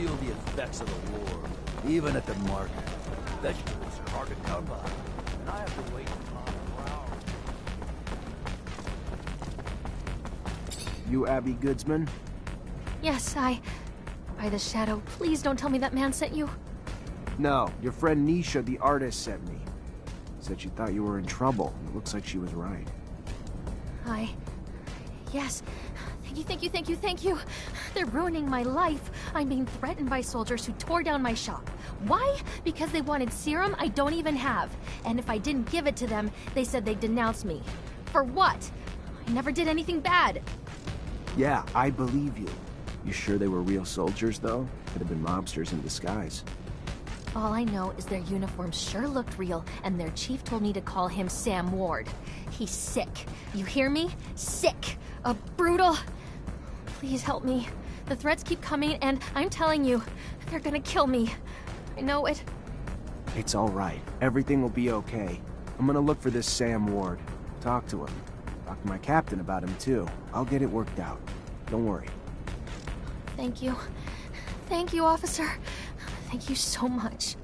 feel the effects of the war, even at the market. Vegetables are hard to come by, and I have to wait for hours. You Abby Goodsman? Yes, By the shadow, please don't tell me that man sent you. No, your friend Nisha, the artist, sent me. Said she thought you were in trouble. It looks like she was right. Yes. Thank you. They're ruining my life. I'm being threatened by soldiers who tore down my shop. Why? Because they wanted serum I don't even have. And if I didn't give it to them, they said they'd denounce me. For what? I never did anything bad. Yeah, I believe you. You sure they were real soldiers, though? Could have been mobsters in disguise. All I know is their uniforms sure looked real, and their chief told me to call him Sam Ward. He's sick. You hear me? Sick. A brutal... Please help me. The threats keep coming, and I'm telling you, they're gonna kill me. I know it. It's all right. Everything will be okay. I'm gonna look for this Sam Ward. Talk to him. Talk to my captain about him, too. I'll get it worked out. Don't worry. Thank you. Thank you, officer. Thank you so much.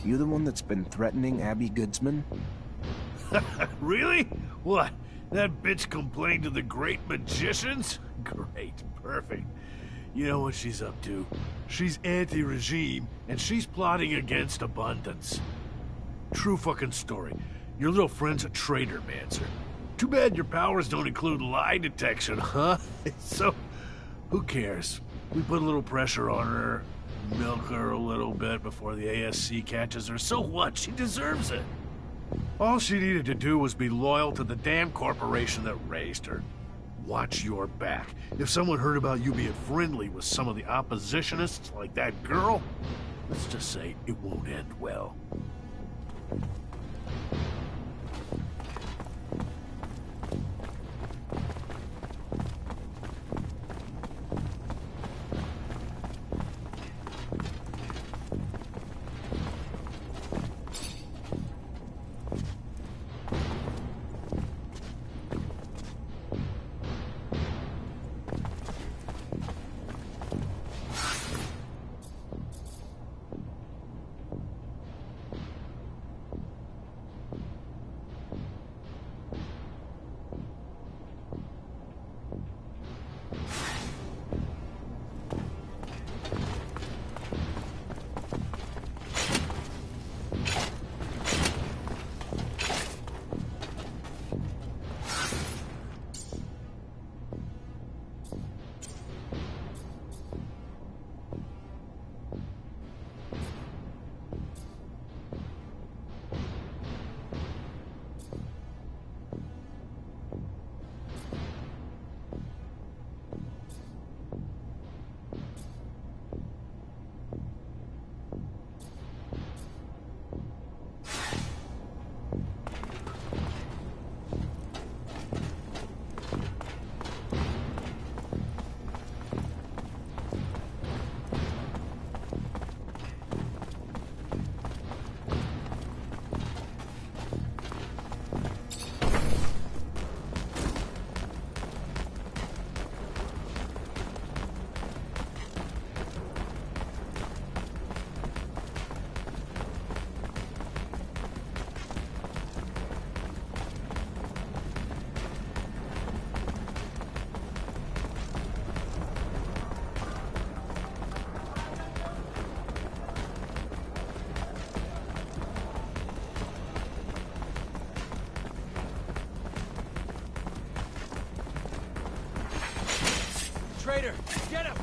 You the one that's been threatening Abby Goodsman? Really? What? That bitch complained to the great magicians? Great, perfect. You know what she's up to. She's anti-regime, and she's plotting against abundance. True fucking story. Your little friend's a traitor, Mancer. Too bad your powers don't include lie detection, huh? So, who cares? We put a little pressure on her, milk her a little bit before the ASC catches her. So what? She deserves it. All she needed to do was be loyal to the damn corporation that raised her. Watch your back. If someone heard about you being friendly with some of the oppositionists like that girl, let's just say it won't end well. Traitor, get him!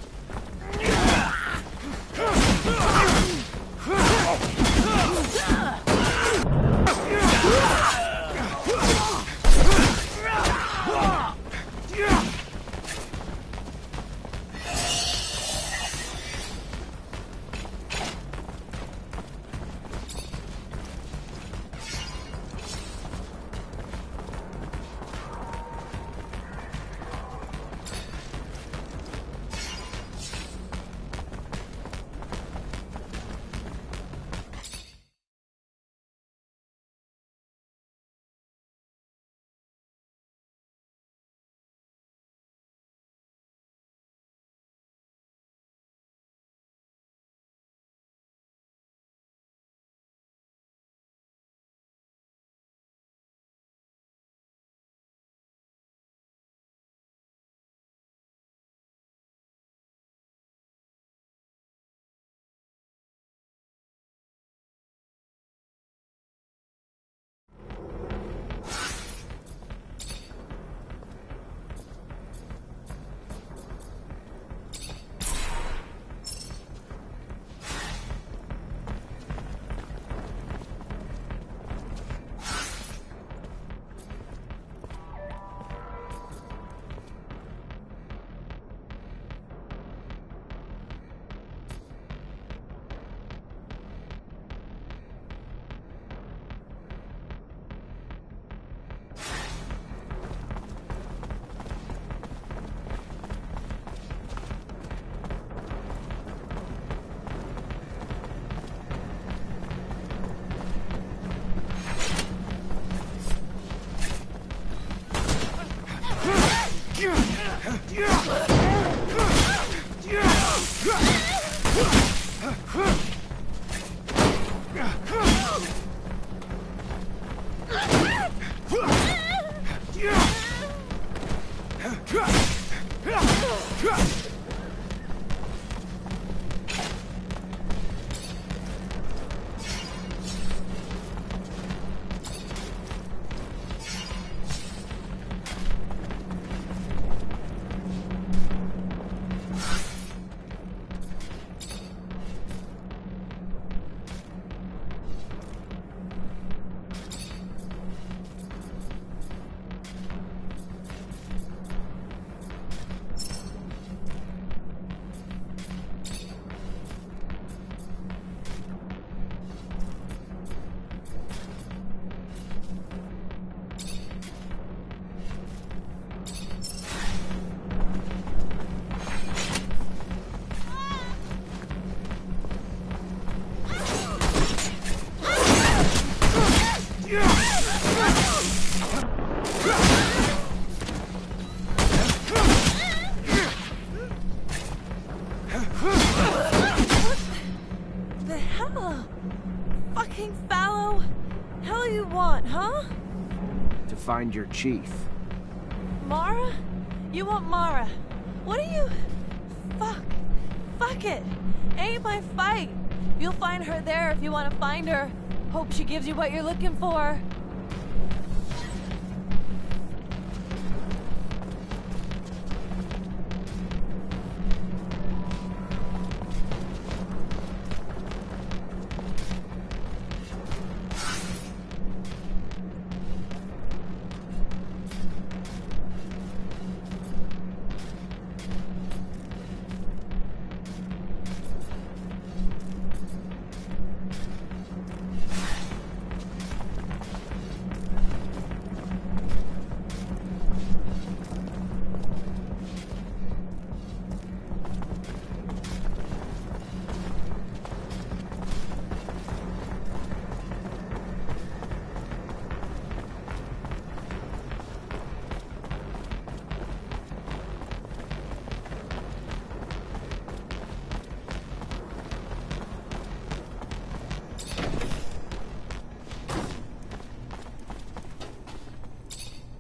The hell? Fucking fallow? Hell you want, huh? To find your chief. Mara? You want Mara? What are you... Fuck it. Ain't my fight. You'll find her there if you want to find her. Hope she gives you what you're looking for.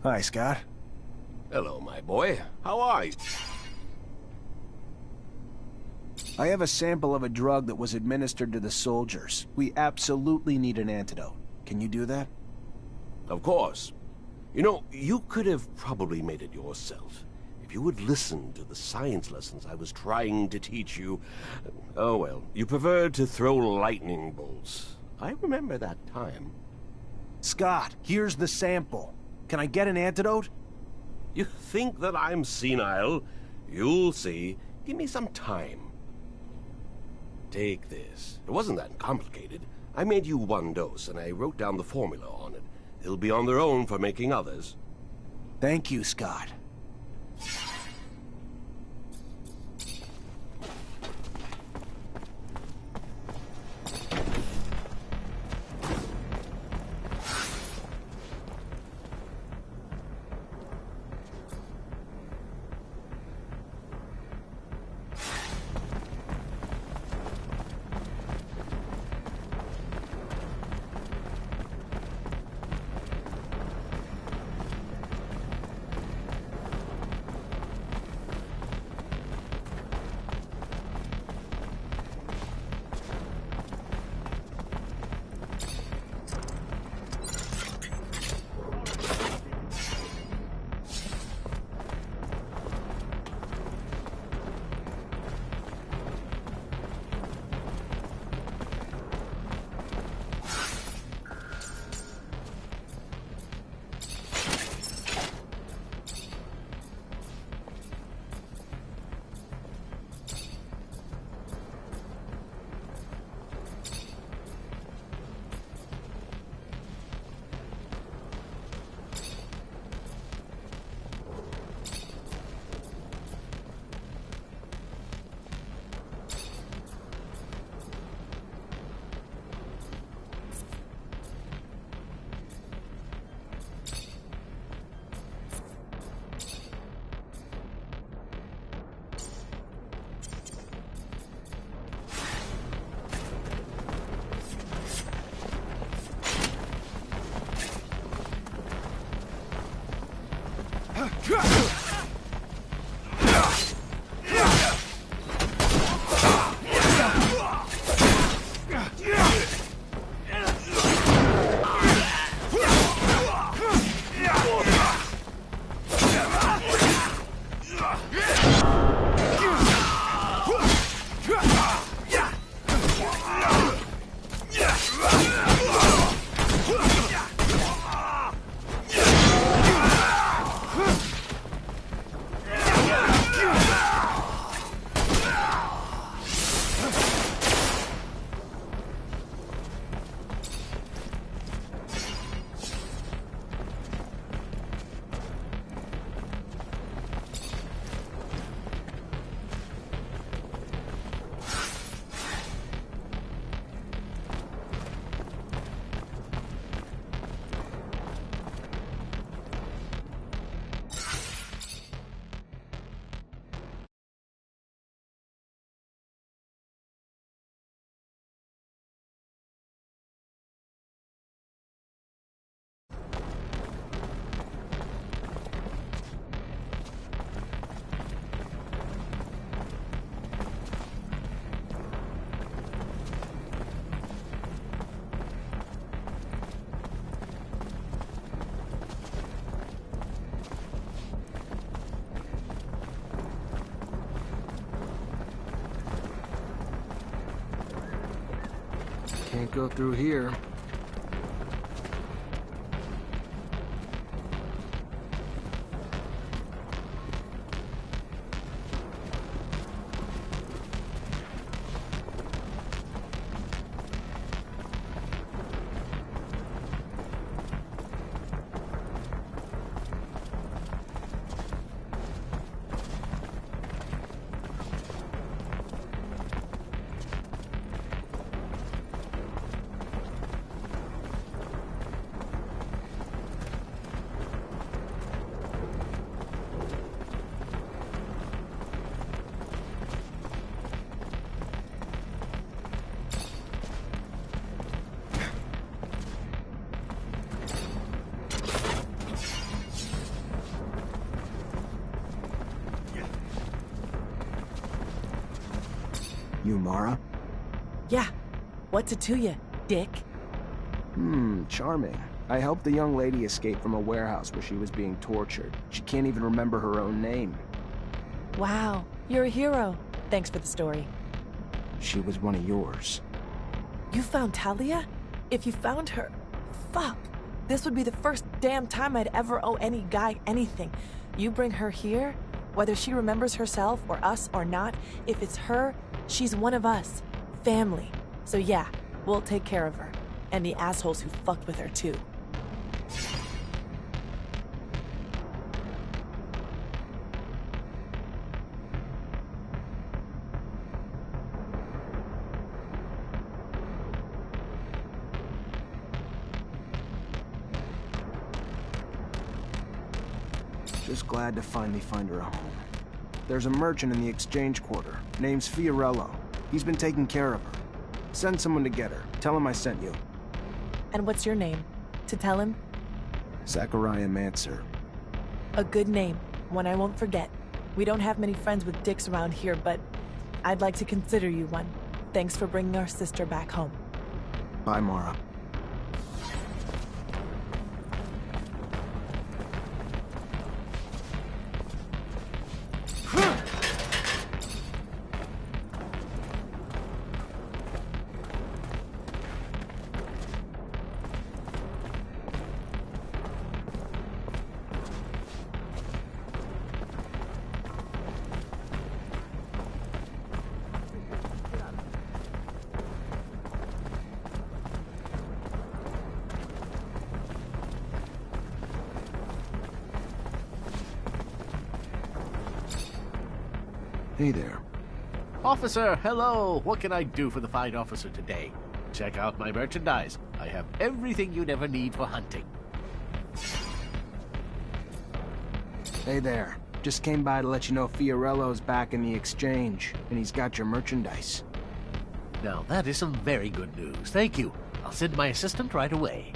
Hi, Scott. Hello, my boy. How are you? I have a sample of a drug that was administered to the soldiers. We absolutely need an antidote. Can you do that? Of course. You know, you could have probably made it yourself. If you would listen to the science lessons I was trying to teach you... Oh, well, you preferred to throw lightning bolts. I remember that time. Scott, here's the sample. Can I get an antidote? You think that I'm senile? You'll see. Give me some time. Take this. It wasn't that complicated. I made you one dose, and I wrote down the formula on it. They'll be on their own for making others. Thank you, Scott. Can't go through here. You Mara? Yeah. What's it to you, dick? Charming. I helped the young lady escape from a warehouse where she was being tortured. She can't even remember her own name. Wow, you're a hero. Thanks for the story. She was one of yours. You found Talia? If you found her... Fuck. This would be the first damn time I'd ever owe any guy anything. You bring her here, whether she remembers herself or us or not, if it's her, she's one of us. Family. So yeah, we'll take care of her. And the assholes who fucked with her too. Just glad to finally find her a home. There's a merchant in the exchange quarter. Name's Fiorello. He's been taking care of her. Send someone to get her. Tell him I sent you. And what's your name? To tell him? Technomancer. A good name. One I won't forget. We don't have many friends with dicks around here, but I'd like to consider you one. Thanks for bringing our sister back home. Bye, Mara. Hey there. Officer, hello! What can I do for the fine officer today? Check out my merchandise. I have everything you'd ever need for hunting. Hey there. Just came by to let you know Fiorello's back in the exchange, and he's got your merchandise. Now, that is some very good news. Thank you. I'll send my assistant right away.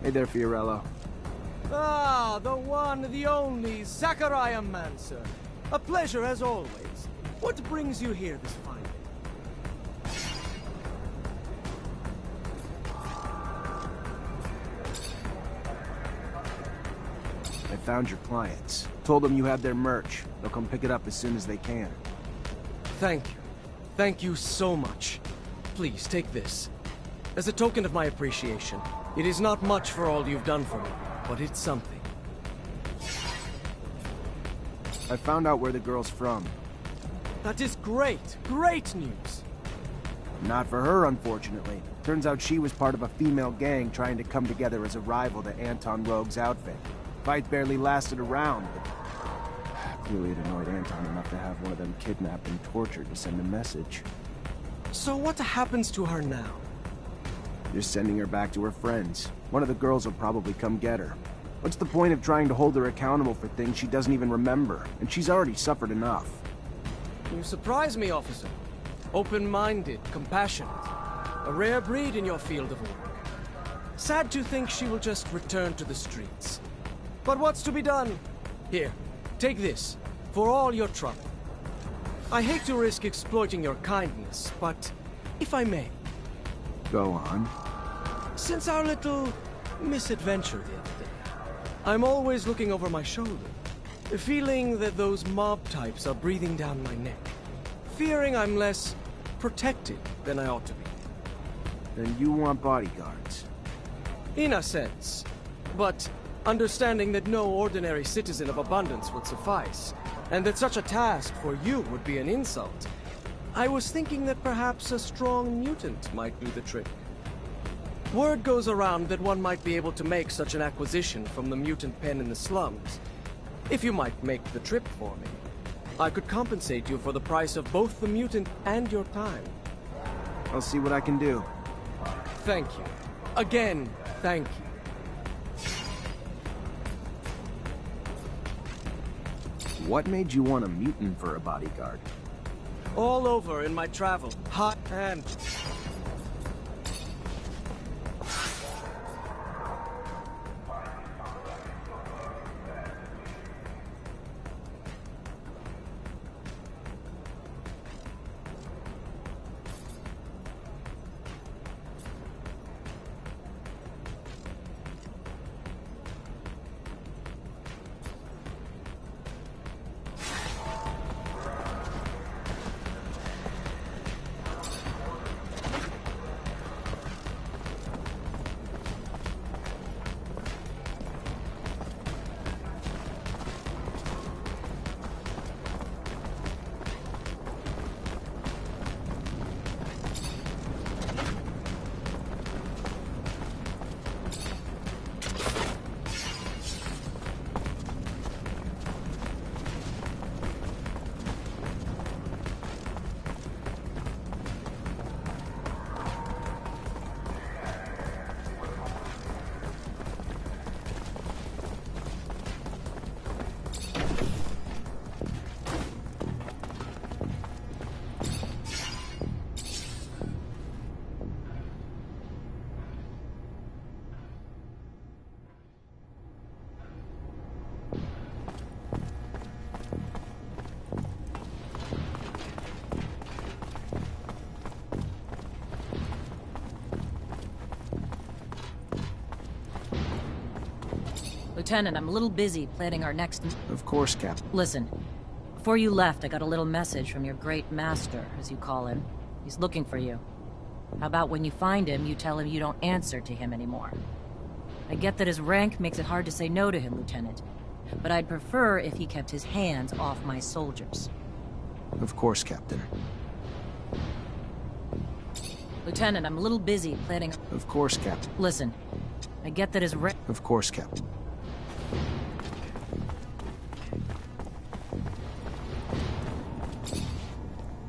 Hey there, Fiorello. Ah, the one, the only Technomancer. A pleasure as always. What brings you here this fine day? I found your clients. Told them you had their merch. They'll come pick it up as soon as they can. Thank you. Thank you so much. Please, take this. As a token of my appreciation, it is not much for all you've done for me, but it's something. I found out where the girl's from. That is great, great news. Not for her, unfortunately. Turns out she was part of a female gang trying to come together as a rival to Anton Rogue's outfit. Fight barely lasted a round, but clearly it annoyed Anton enough to have one of them kidnapped and tortured to send a message. So what happens to her now? Just sending her back to her friends. One of the girls will probably come get her. What's the point of trying to hold her accountable for things she doesn't even remember? And she's already suffered enough. You surprise me, officer. Open-minded, compassionate. A rare breed in your field of work. Sad to think she will just return to the streets. But what's to be done? Here, take this, for all your trouble. I hate to risk exploiting your kindness, but if I may. Go on. Since our little misadventure the other day, I'm always looking over my shoulder, feeling that those mob types are breathing down my neck, fearing I'm less protected than I ought to be. Then you want bodyguards. In a sense, but understanding that no ordinary citizen of abundance would suffice, and that such a task for you would be an insult, I was thinking that perhaps a strong mutant might do the trick. Word goes around that one might be able to make such an acquisition from the mutant pen in the slums. If you might make the trip for me, I could compensate you for the price of both the mutant and your time. I'll see what I can do. Thank you. Again, thank you. What made you want a mutant for a bodyguard? All over in my travel, hot and... Lieutenant, I'm a little busy planning our next... Of course, Captain. Listen, before you left, I got a little message from your great master, as you call him. He's looking for you. How about when you find him, you tell him you don't answer to him anymore? I get that his rank makes it hard to say no to him, Lieutenant. But I'd prefer if he kept his hands off my soldiers. Of course, Captain. Lieutenant, I'm a little busy planning... Of course, Captain. Listen, I get that his rank... Of course, Captain.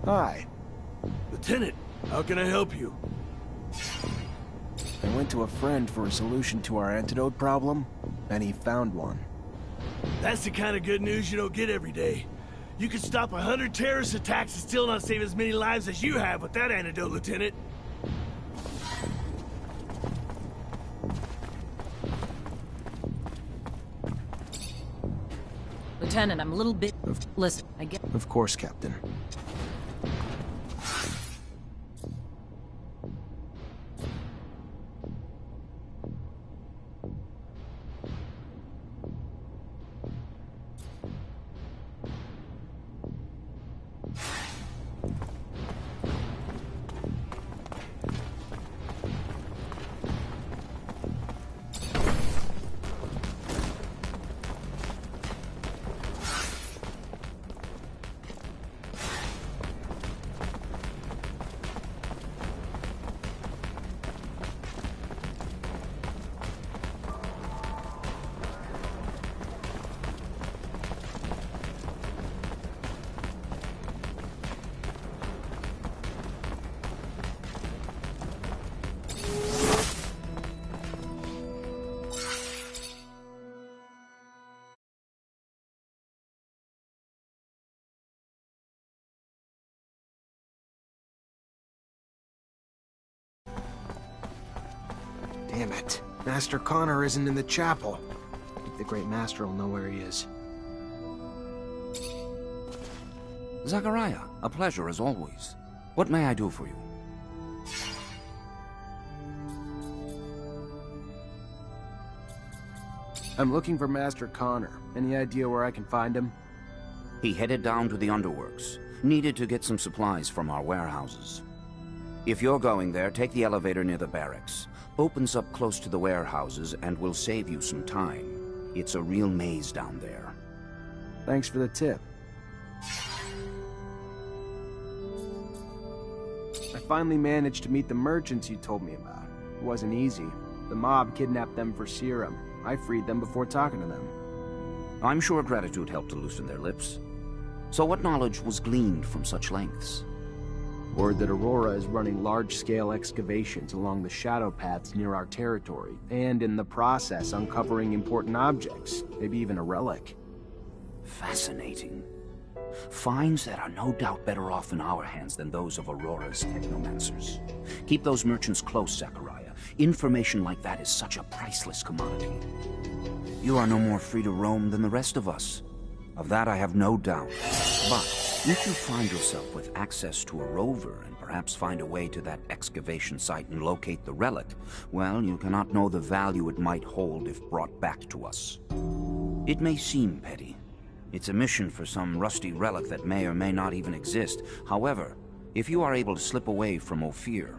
Hi. Lieutenant, how can I help you? I went to a friend for a solution to our antidote problem, and he found one. That's the kind of good news you don't get every day. You could stop 100 terrorist attacks and still not save as many lives as you have with that antidote, Lieutenant. Lieutenant, I'm a little bit... Listen, I get... Of course, Captain. Damn it. Master Connor isn't in the chapel. The Great Master will know where he is. Zachariah, a pleasure as always. What may I do for you? I'm looking for Master Connor. Any idea where I can find him? He headed down to the underworks. Needed to get some supplies from our warehouses. If you're going there, take the elevator near the barracks. Opens up close to the warehouses and will save you some time. It's a real maze down there. Thanks for the tip. I finally managed to meet the merchants you told me about. It wasn't easy. The mob kidnapped them for serum. I freed them before talking to them. I'm sure gratitude helped to loosen their lips. So what knowledge was gleaned from such lengths? Word that Aurora is running large-scale excavations along the shadow paths near our territory, and in the process uncovering important objects, maybe even a relic. Fascinating. Finds that are no doubt better off in our hands than those of Aurora's Technomancers. Keep those merchants close, Zachariah. Information like that is such a priceless commodity. You are no more free to roam than the rest of us. Of that I have no doubt. But if you find yourself with access to a rover and perhaps find a way to that excavation site and locate the relic, well, you cannot know the value it might hold if brought back to us. It may seem petty. It's a mission for some rusty relic that may or may not even exist. However, if you are able to slip away from Ophir...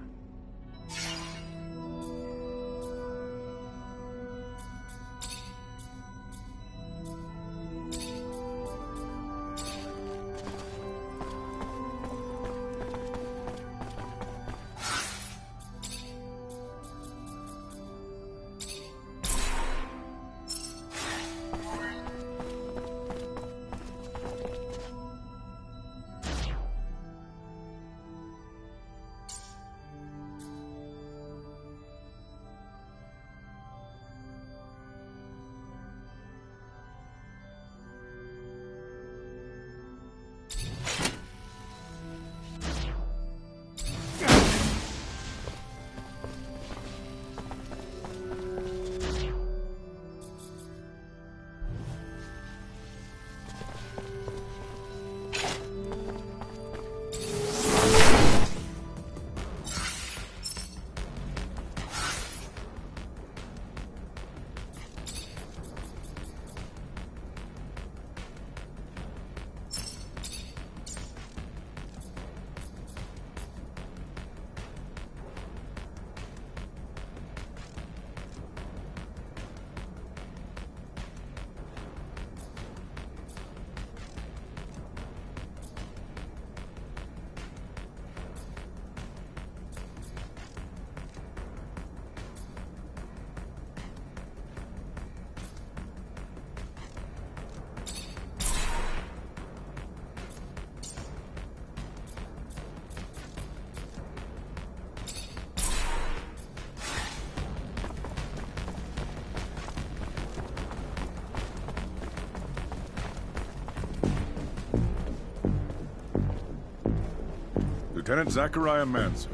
Lieutenant Zachariah Mancer.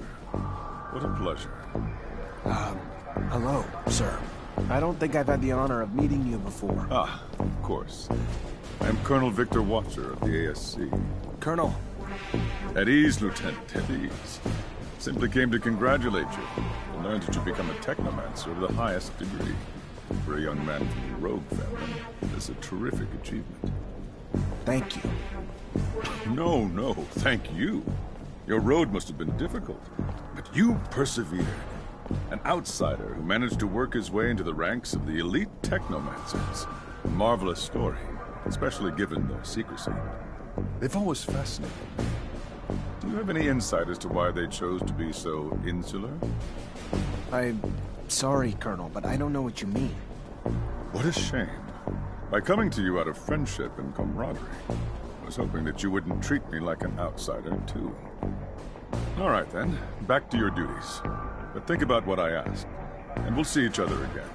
What a pleasure. Hello, sir. I don't think I've had the honor of meeting you before. Ah, of course. I am Colonel Victor Watcher of the ASC. Colonel. At ease, Lieutenant, at ease. Simply came to congratulate you. And learned that you become a Technomancer of the highest degree. For a young man from the Rogue family, that's a terrific achievement. Thank you. No, thank you. Your road must have been difficult, but you persevered. An outsider who managed to work his way into the ranks of the elite Technomancers. A marvelous story, especially given their secrecy. They've always fascinated me. Do you have any insight as to why they chose to be so insular? I'm sorry, Colonel, but I don't know what you mean. What a shame. By coming to you out of friendship and camaraderie, I was hoping that you wouldn't treat me like an outsider, too. All right, then. Back to your duties. But think about what I asked, and we'll see each other again.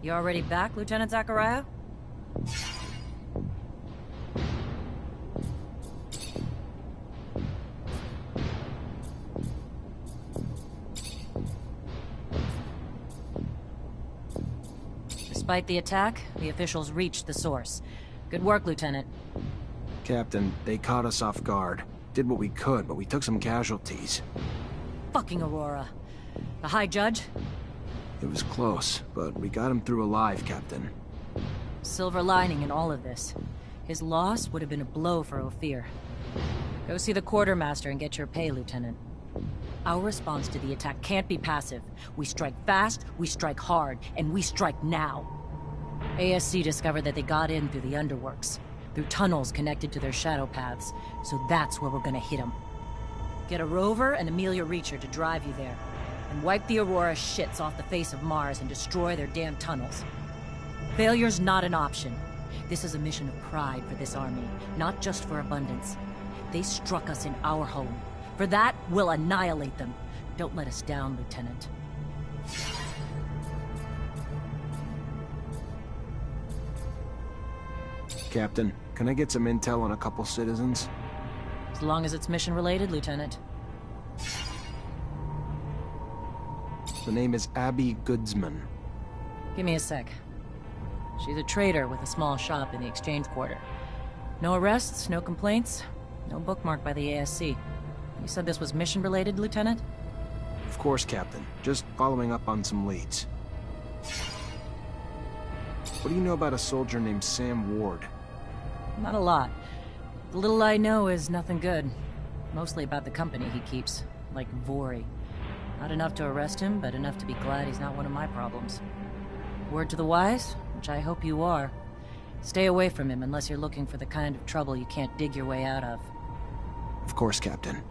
You already back, Lieutenant Zachariah? Despite the attack, the officials reached the source. Good work, Lieutenant. Captain, they caught us off guard. Did what we could, but we took some casualties. Fucking Aurora. The High Judge? It was close, but we got him through alive, Captain. Silver lining in all of this. His loss would have been a blow for Ophir. Go see the quartermaster and get your pay, Lieutenant. Our response to the attack can't be passive. We strike fast, we strike hard, and we strike now. ASC discovered that they got in through the underworks, through tunnels connected to their shadow paths, so that's where we're gonna hit them. Get a rover and Amelia Reacher to drive you there, and wipe the Aurora shits off the face of Mars and destroy their damn tunnels. Failure's not an option. This is a mission of pride for this army, not just for abundance. They struck us in our home. For that, we'll annihilate them. Don't let us down, Lieutenant. Captain, can I get some intel on a couple citizens? As long as it's mission-related, Lieutenant. The name is Abby Goodsman. Give me a sec. She's a trader with a small shop in the exchange quarter. No arrests, no complaints, no bookmark by the ASC. You said this was mission-related, Lieutenant? Of course, Captain. Just following up on some leads. What do you know about a soldier named Sam Ward? Not a lot. The little I know is nothing good. Mostly about the company he keeps, like Vori. Not enough to arrest him, but enough to be glad he's not one of my problems. Word to the wise, which I hope you are. Stay away from him unless you're looking for the kind of trouble you can't dig your way out of. Of course, Captain.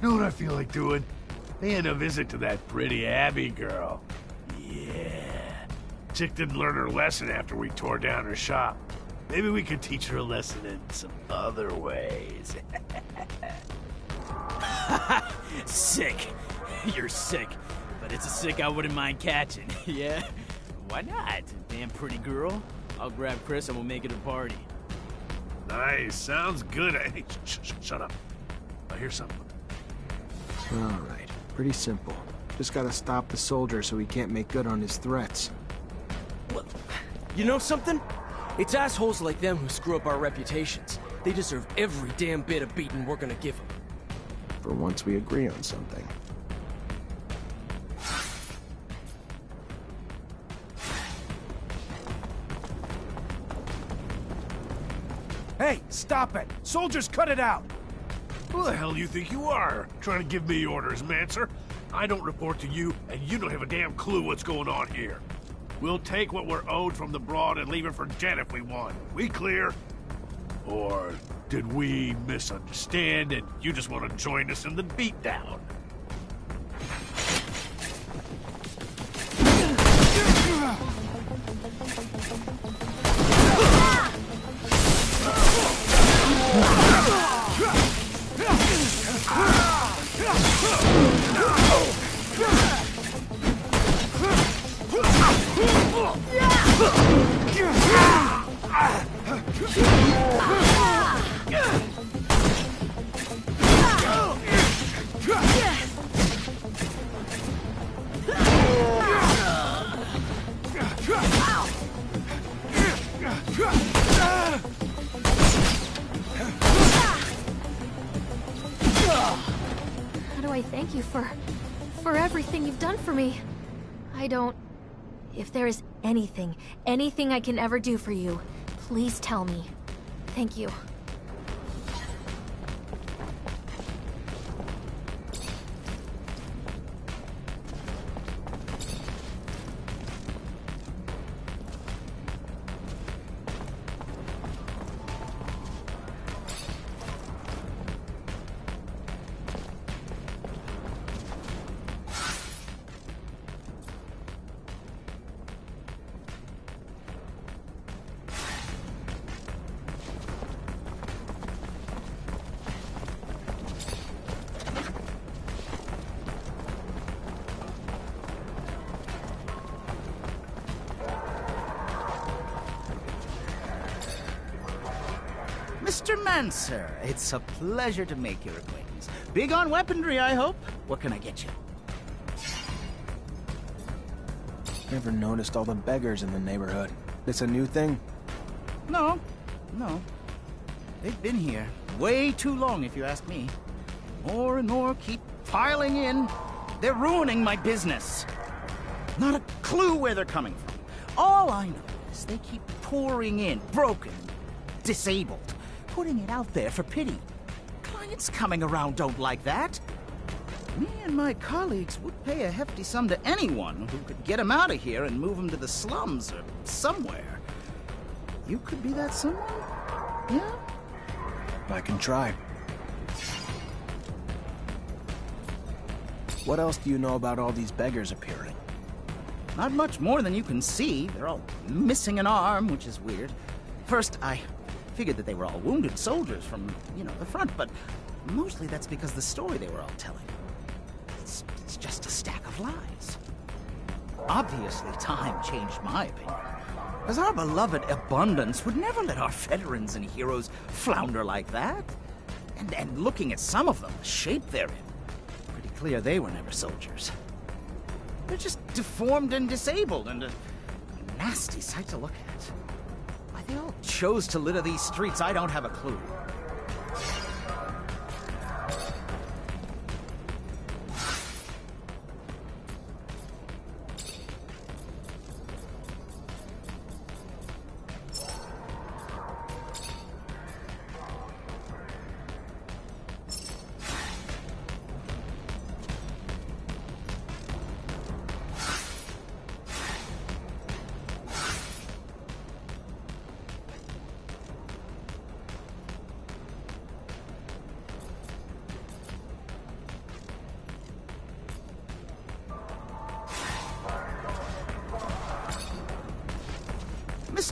Know what I feel like doing? Paying a visit to that pretty Abby girl. Yeah. Chick didn't learn her lesson after we tore down her shop. Maybe we could teach her a lesson in some other ways. Sick. You're sick. But it's a sick I wouldn't mind catching, yeah? Why not? Damn pretty girl. I'll grab Chris and we'll make it a party. Nice. Sounds good. Hey, shut up. I hear something. Alright, pretty simple. Just gotta stop the soldier so he can't make good on his threats. Look, you know something? It's assholes like them who screw up our reputations. They deserve every damn bit of beating we're gonna give them. For once we agree on something. Hey, stop it! Soldiers, cut it out! Who the hell do you think you are? Trying to give me orders, Mancer? I don't report to you, and you don't have a damn clue what's going on here. We'll take what we're owed from the Broad and leave it for Jet if we want. We clear? Or did we misunderstand and you just want to join us in the beatdown? How do I thank you for everything you've done for me? I don't... If there is anything I can ever do for you, please tell me. Thank you. Mr. Mancer, it's a pleasure to make your acquaintance. Big on weaponry, I hope. What can I get you? Never noticed all the beggars in the neighborhood. This a new thing? No. They've been here way too long, if you ask me. More and more keep piling in. They're ruining my business. Not a clue where they're coming from. All I know is they keep pouring in, broken, disabled, putting it out there for pity. Clients coming around don't like that. Me and my colleagues would pay a hefty sum to anyone who could get them out of here and move them to the slums or somewhere. You could be that someone? Yeah? I can try. What else do you know about all these beggars appearing? Not much more than you can see. They're all missing an arm, which is weird. First, I figured that they were all wounded soldiers from, the front, but mostly that's because the story they were all telling. It's just a stack of lies. Obviously, time changed my opinion. Because our beloved Abundance would never let our veterans and heroes flounder like that. And looking at some of them, the shape they're in, pretty clear they were never soldiers. They're just deformed and disabled and a nasty sight to look at. Why they all chose to litter these streets, I don't have a clue.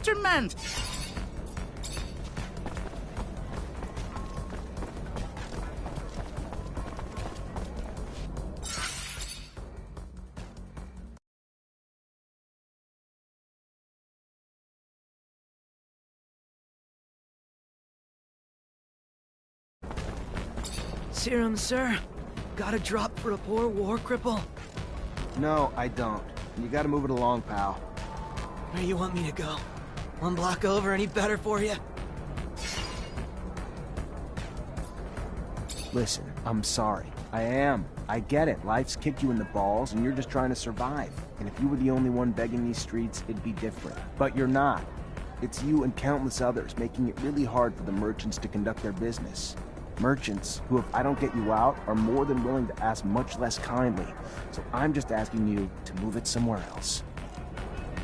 betterment! Serum, sir? Got a drop for a poor war cripple? No, I don't. You gotta move it along, pal. Where you want me to go? One block over, any better for you? Listen, I'm sorry. I am. I get it. Life's kicked you in the balls, and you're just trying to survive. And if you were the only one begging these streets, it'd be different. But you're not. It's you and countless others, making it really hard for the merchants to conduct their business. Merchants who, if I don't get you out, are more than willing to ask much less kindly. So I'm just asking you to move it somewhere else.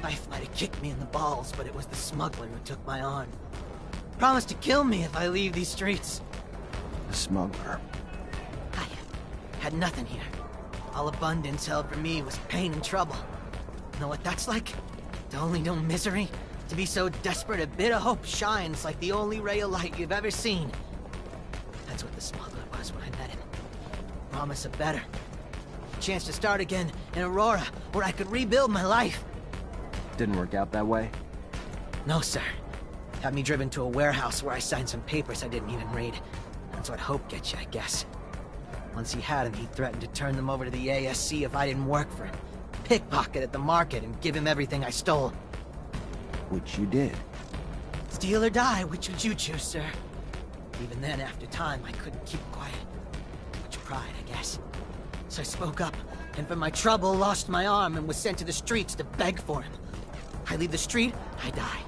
Life might have kicked me in the balls, but it was the smuggler who took my arm. Promised to kill me if I leave these streets. The smuggler. I had nothing here. All abundance held for me was pain and trouble. Know what that's like? To only know misery? To be so desperate a bit of hope shines like the only ray of light you've ever seen. That's what the smuggler was when I met him. Promise of better. A chance to start again in Aurora, where I could rebuild my life. Didn't work out that way? No, sir. Had me driven to a warehouse where I signed some papers I didn't even read. That's what hope gets you, I guess. Once he had him, he threatened to turn them over to the ASC if I didn't work for him. Pickpocket at the market and give him everything I stole. Which you did. Steal or die, which would you choose, sir? Even then, after time, I couldn't keep quiet. Much pride, I guess. So I spoke up, and for my trouble, lost my arm and was sent to the streets to beg for him. I leave the street, I die.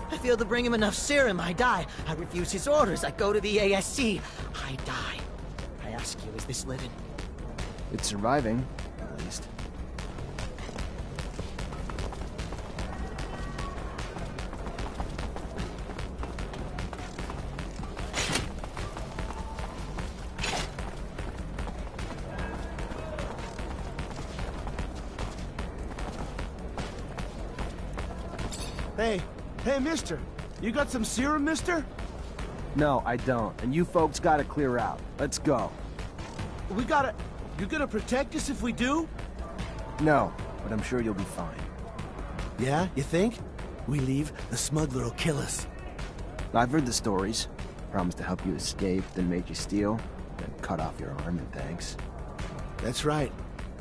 I fail to bring him enough serum, I die. I refuse his orders, I go to the ASC, I die. I ask you, is this living? It's surviving, at least. Hey, mister. You got some serum, mister? No, I don't. And you folks gotta clear out. Let's go. We gotta... You're gonna protect us if we do? No, but I'm sure you'll be fine. Yeah, you think? We leave, the smuggler will kill us. I've heard the stories. Promised to help you escape, then made you steal, then cut off your arm and thanks. That's right.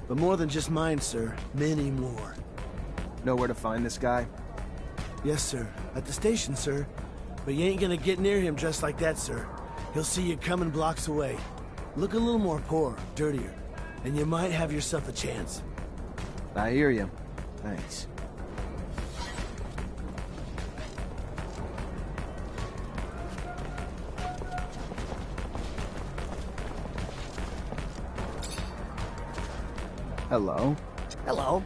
But more than just mine, sir. Many more. Know where to find this guy? Yes, sir. At the station, sir. But you ain't gonna get near him just like that, sir. He'll see you coming blocks away. Look a little more poor, dirtier, and you might have yourself a chance. I hear you. Thanks. Hello? Hello.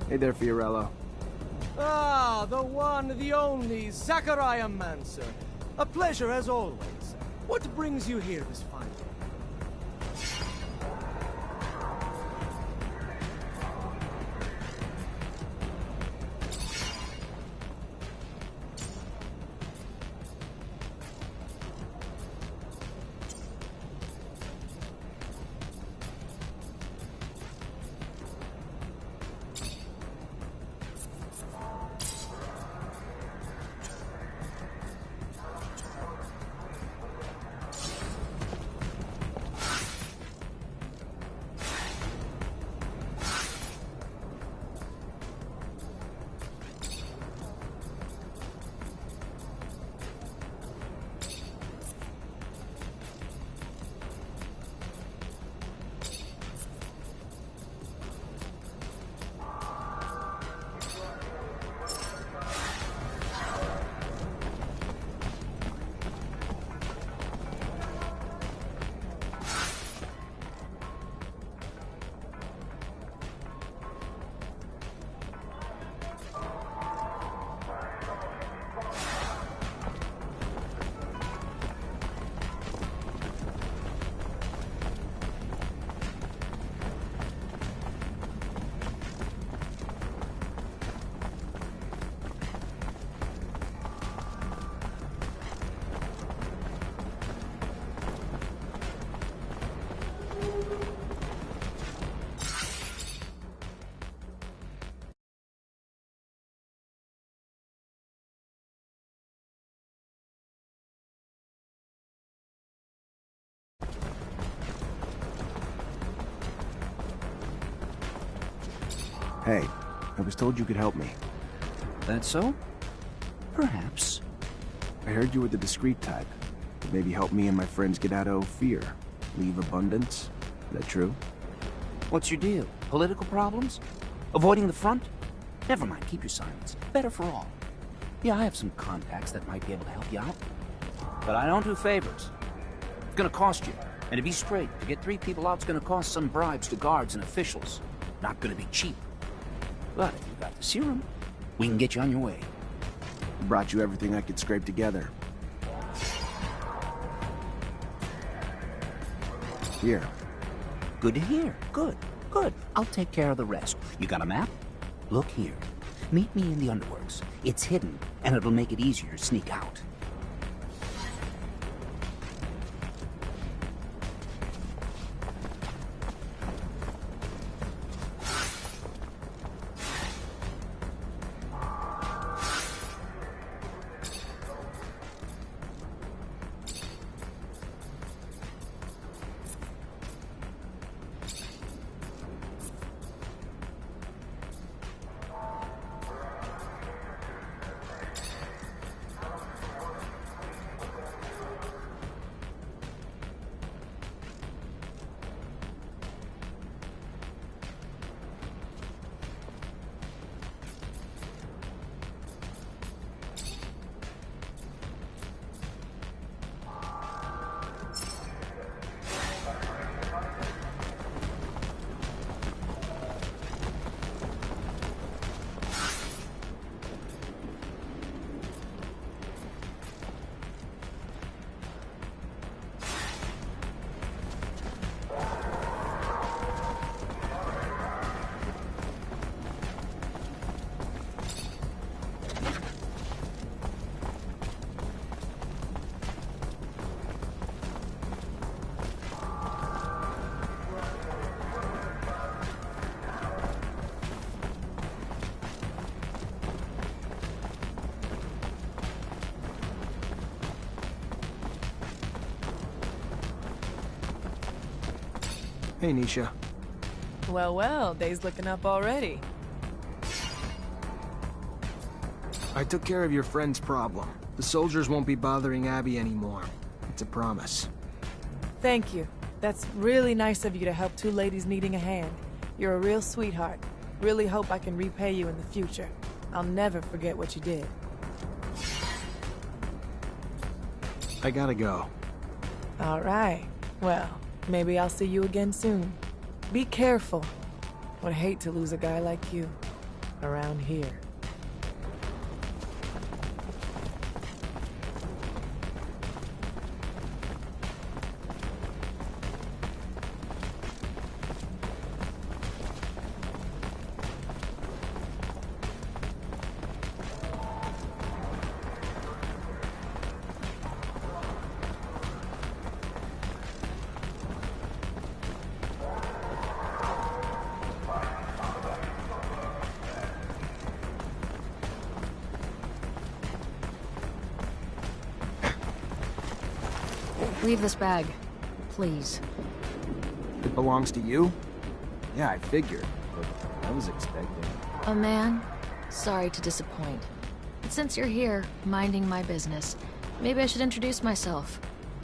Hey there, Fiorello. Ah, the one, the only, Technomancer. A pleasure as always. What brings you here this fine day? Hey, I was told you could help me. That so? Perhaps. I heard you were the discreet type. Could maybe help me and my friends get out of fear. Leave abundance. Is that true? What's your deal? Political problems? Avoiding the front? Never mind, keep your silence. Better for all. Yeah, I have some contacts that might be able to help you out. But I don't do favors. It's gonna cost you. And to be straight, to get 3 people out's gonna cost some bribes to guards and officials. Not gonna be cheap. But if you've got the serum, we can get you on your way. Brought you everything I could scrape together. Here. Good to hear. Good. Good. I'll take care of the rest. You got a map? Look here. Meet me in the underworks. It's hidden, and it'll make it easier to sneak out. Hey, Nisha. Well, well, day's looking up already. I took care of your friend's problem. The soldiers won't be bothering Abby anymore. It's a promise. Thank you. That's really nice of you to help 2 ladies needing a hand. You're a real sweetheart. Really hope I can repay you in the future. I'll never forget what you did. I gotta go. All right. Well, maybe I'll see you again soon. Be careful. Would hate to lose a guy like you around here. Leave this bag, please. It belongs to you? Yeah, I figured, but I was expecting. A man? Sorry to disappoint. But since you're here, minding my business, maybe I should introduce myself.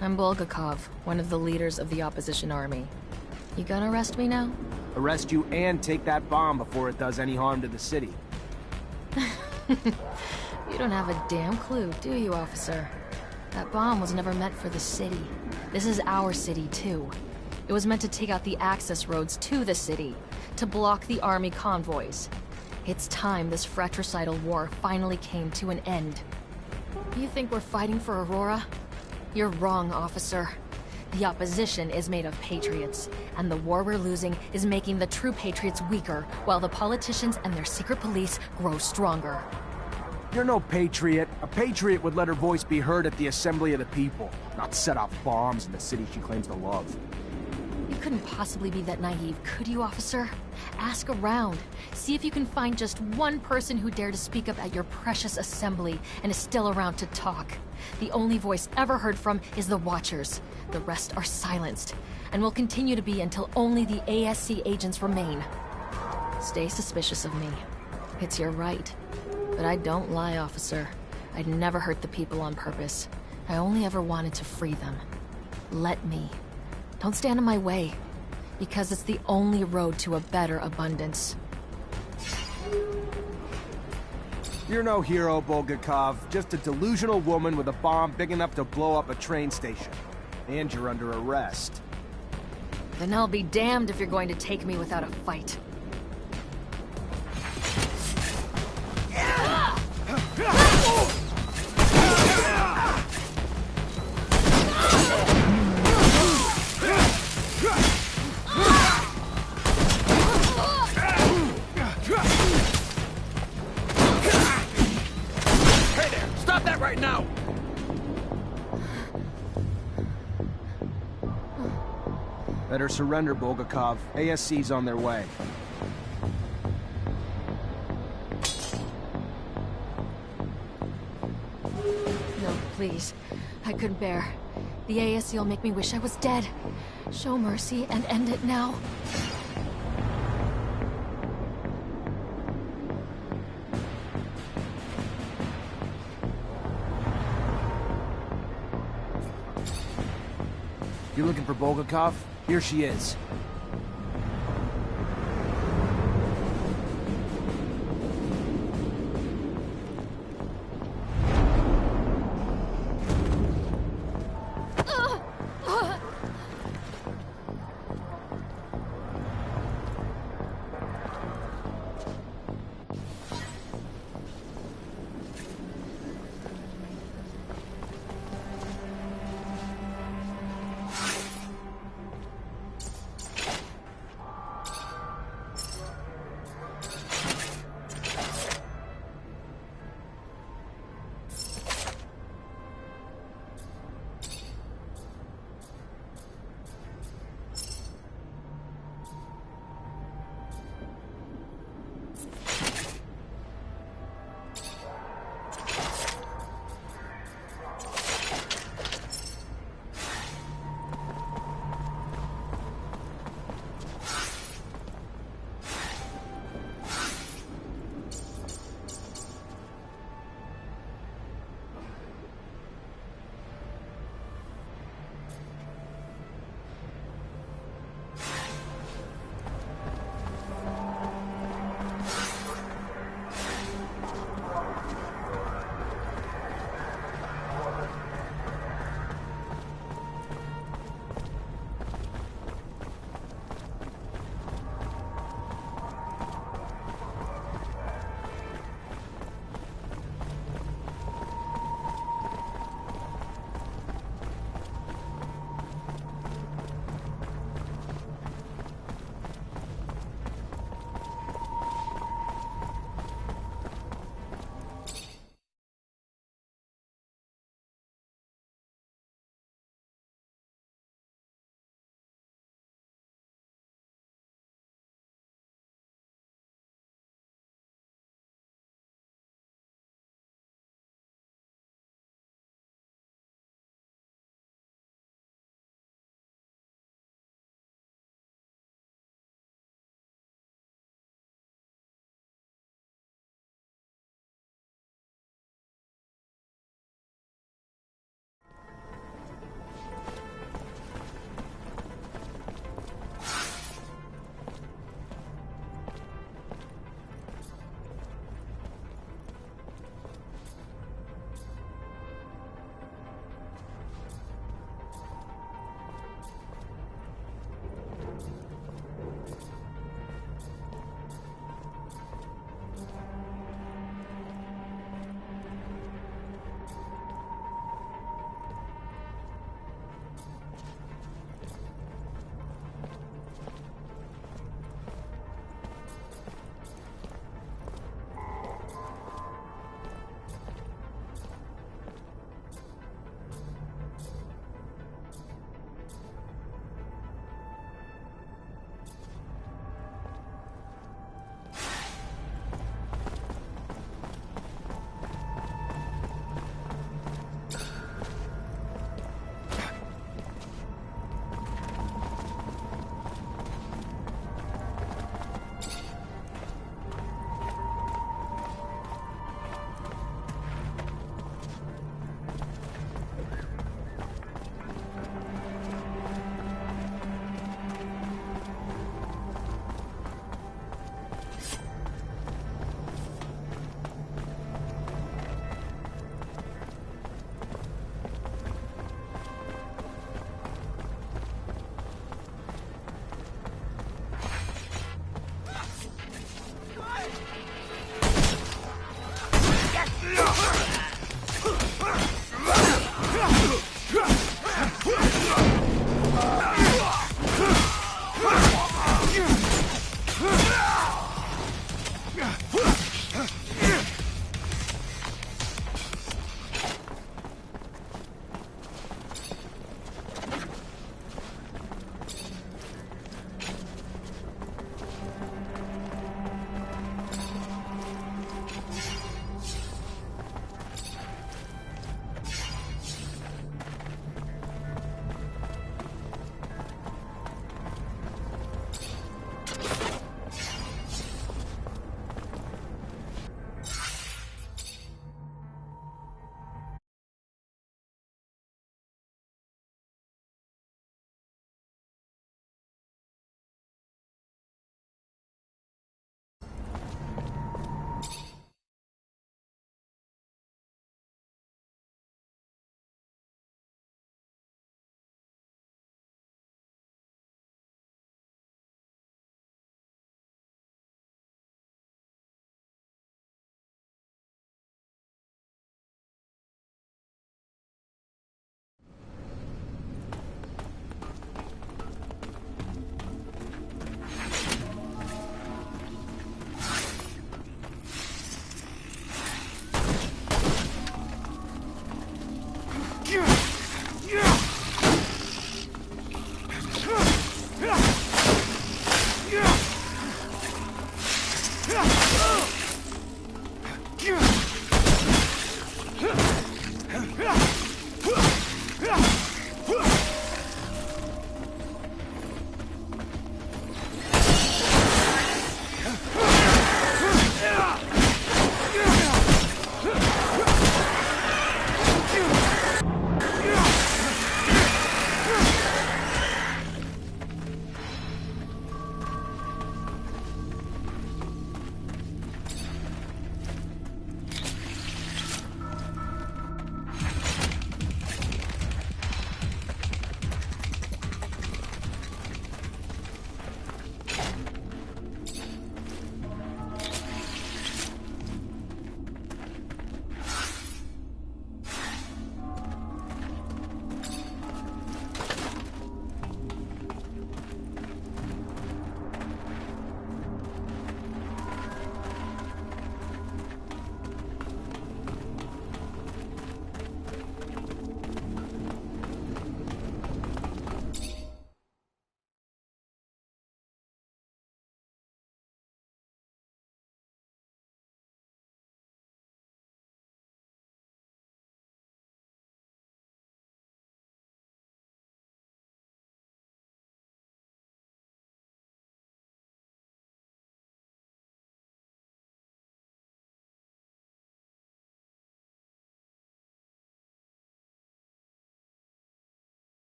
I'm Bulgakov, one of the leaders of the opposition army. You gonna arrest me now? Arrest you and take that bomb before it does any harm to the city. You don't have a damn clue, do you, officer? That bomb was never meant for the city. This is our city, too. It was meant to take out the access roads to the city, to block the army convoys. It's time this fratricidal war finally came to an end. You think we're fighting for Aurora? You're wrong, officer. The opposition is made of patriots, and the war we're losing is making the true patriots weaker, while the politicians and their secret police grow stronger. You're no patriot. A patriot would let her voice be heard at the assembly of the people, not set off bombs in the city she claims to love. You couldn't possibly be that naive, could you, officer? Ask around. See if you can find just one person who dared to speak up at your precious assembly and is still around to talk. The only voice ever heard from is the Watchers. The rest are silenced, and will continue to be until only the ASC agents remain. Stay suspicious of me. It's your right. But I don't lie, officer. I'd never hurt the people on purpose. I only ever wanted to free them. Let me. Don't stand in my way. Because it's the only road to a better abundance. You're no hero, Bulgakov. Just a delusional woman with a bomb big enough to blow up a train station. And you're under arrest. Then I'll be damned if you're going to take me without a fight. Hey there! Stop that right now! Better surrender, Bulgakov. ASC's on their way. No, please. I couldn't bear. The ASC will make me wish I was dead. Show mercy and end it now. You're looking for Bulgakov? Here she is.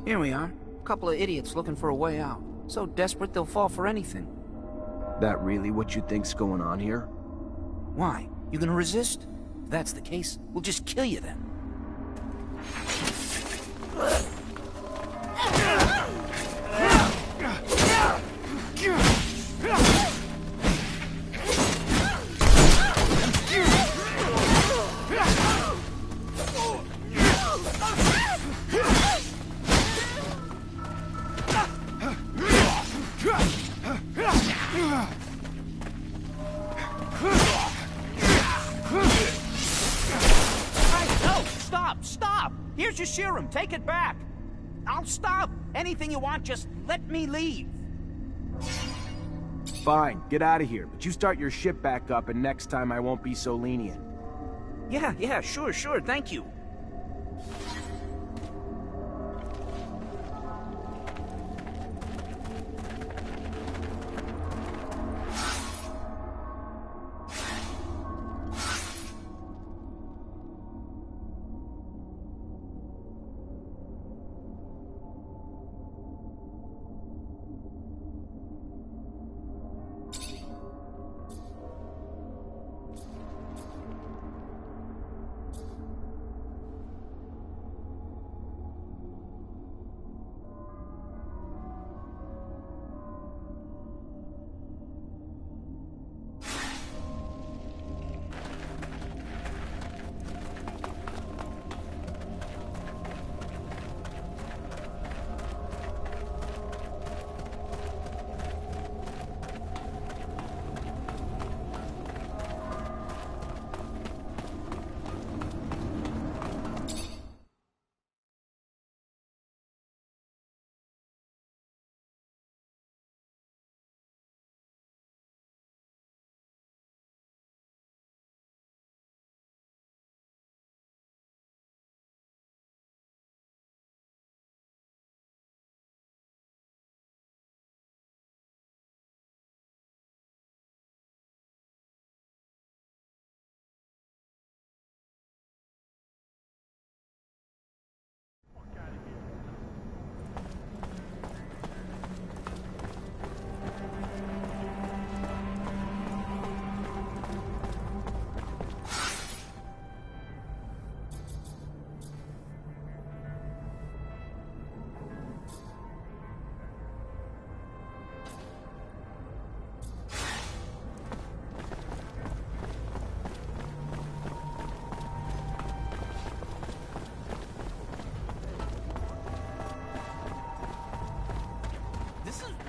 Here we are. A couple of idiots looking for a way out. So desperate they'll fall for anything. That really what you think's going on here? Why? You gonna resist? If that's the case, we'll just kill you then. Here's your serum. Take it back. I'll stop. Anything you want, just let me leave. Fine, get out of here. But you start your ship back up, and next time I won't be so lenient. Yeah, sure, thank you.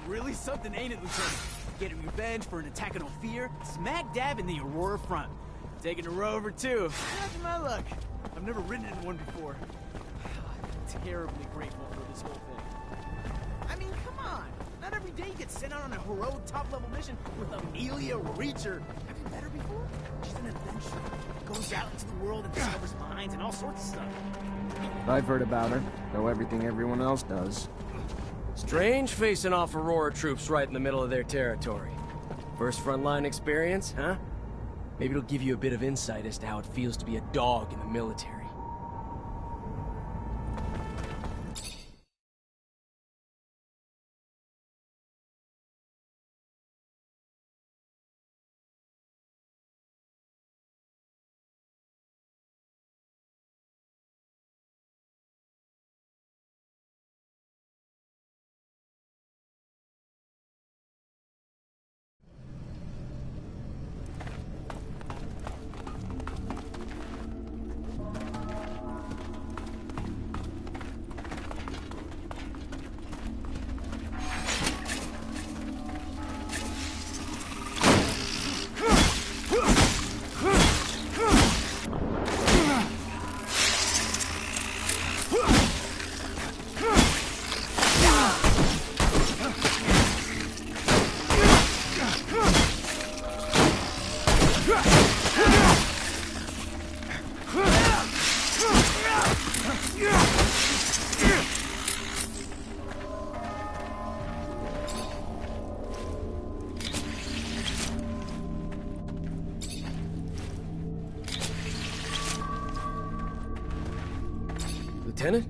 Really something, ain't it, Lieutenant? Getting revenge for an attack on Ophir, smack dab in the Aurora front. Taking a rover, too. That's my luck. I've never ridden in one before. I'm terribly grateful for this whole thing. I mean, come on. Not every day you get sent out on a heroic top-level mission with Amelia Reacher. Have you met her before? She's an adventurer. Goes out into the world and discovers mines and all sorts of stuff. I've heard about her. Know everything everyone else does. Strange facing off Aurora troops right in the middle of their territory. First frontline experience, huh? Maybe it'll give you a bit of insight as to how it feels to be a dog in the military. Lieutenant?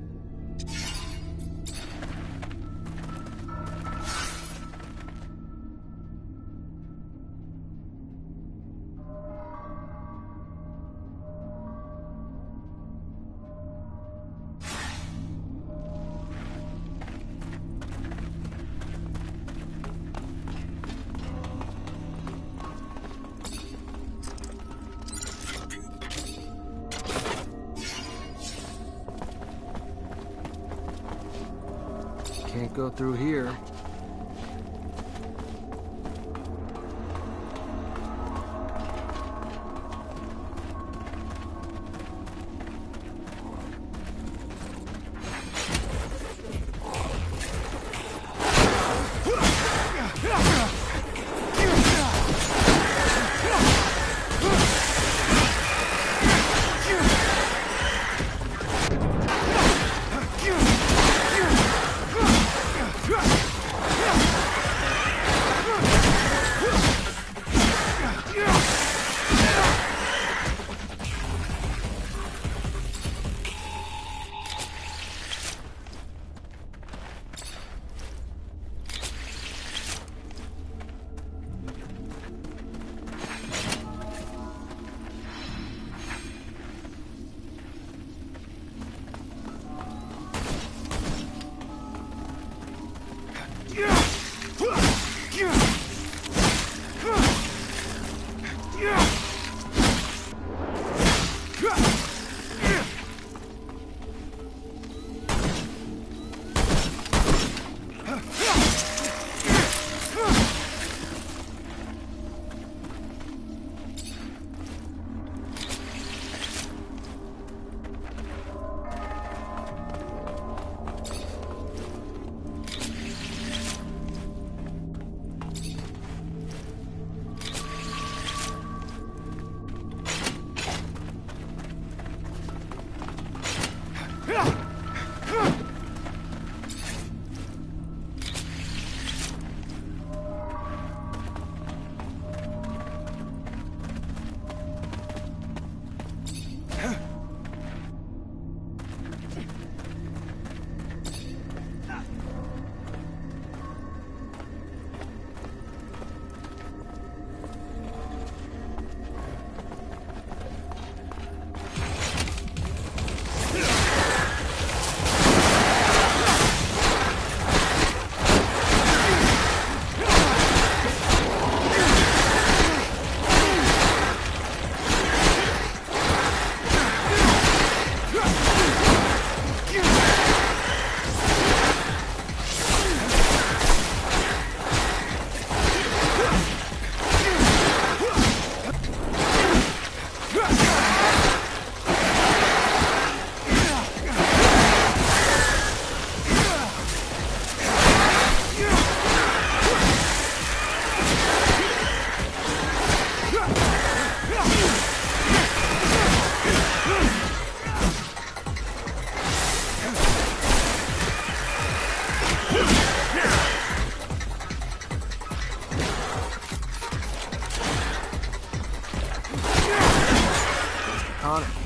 go through here.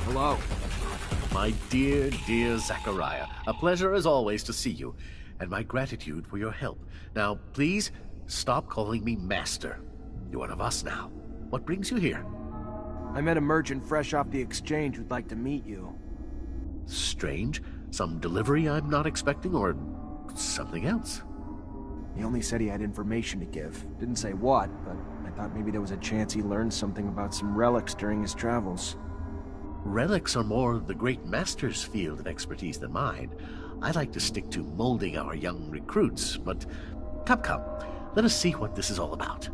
Hello. My dear Zachariah, a pleasure as always to see you, and my gratitude for your help. Now, please, stop calling me Master. You're one of us now. What brings you here? I met a merchant fresh off the exchange who'd like to meet you. Strange. Some delivery I'm not expecting, or something else? He only said he had information to give. Didn't say what, but I thought maybe there was a chance he learned something about some relics during his travels. Relics are more the great master's field of expertise than mine. I like to stick to molding our young recruits, but come, let us see what this is all about.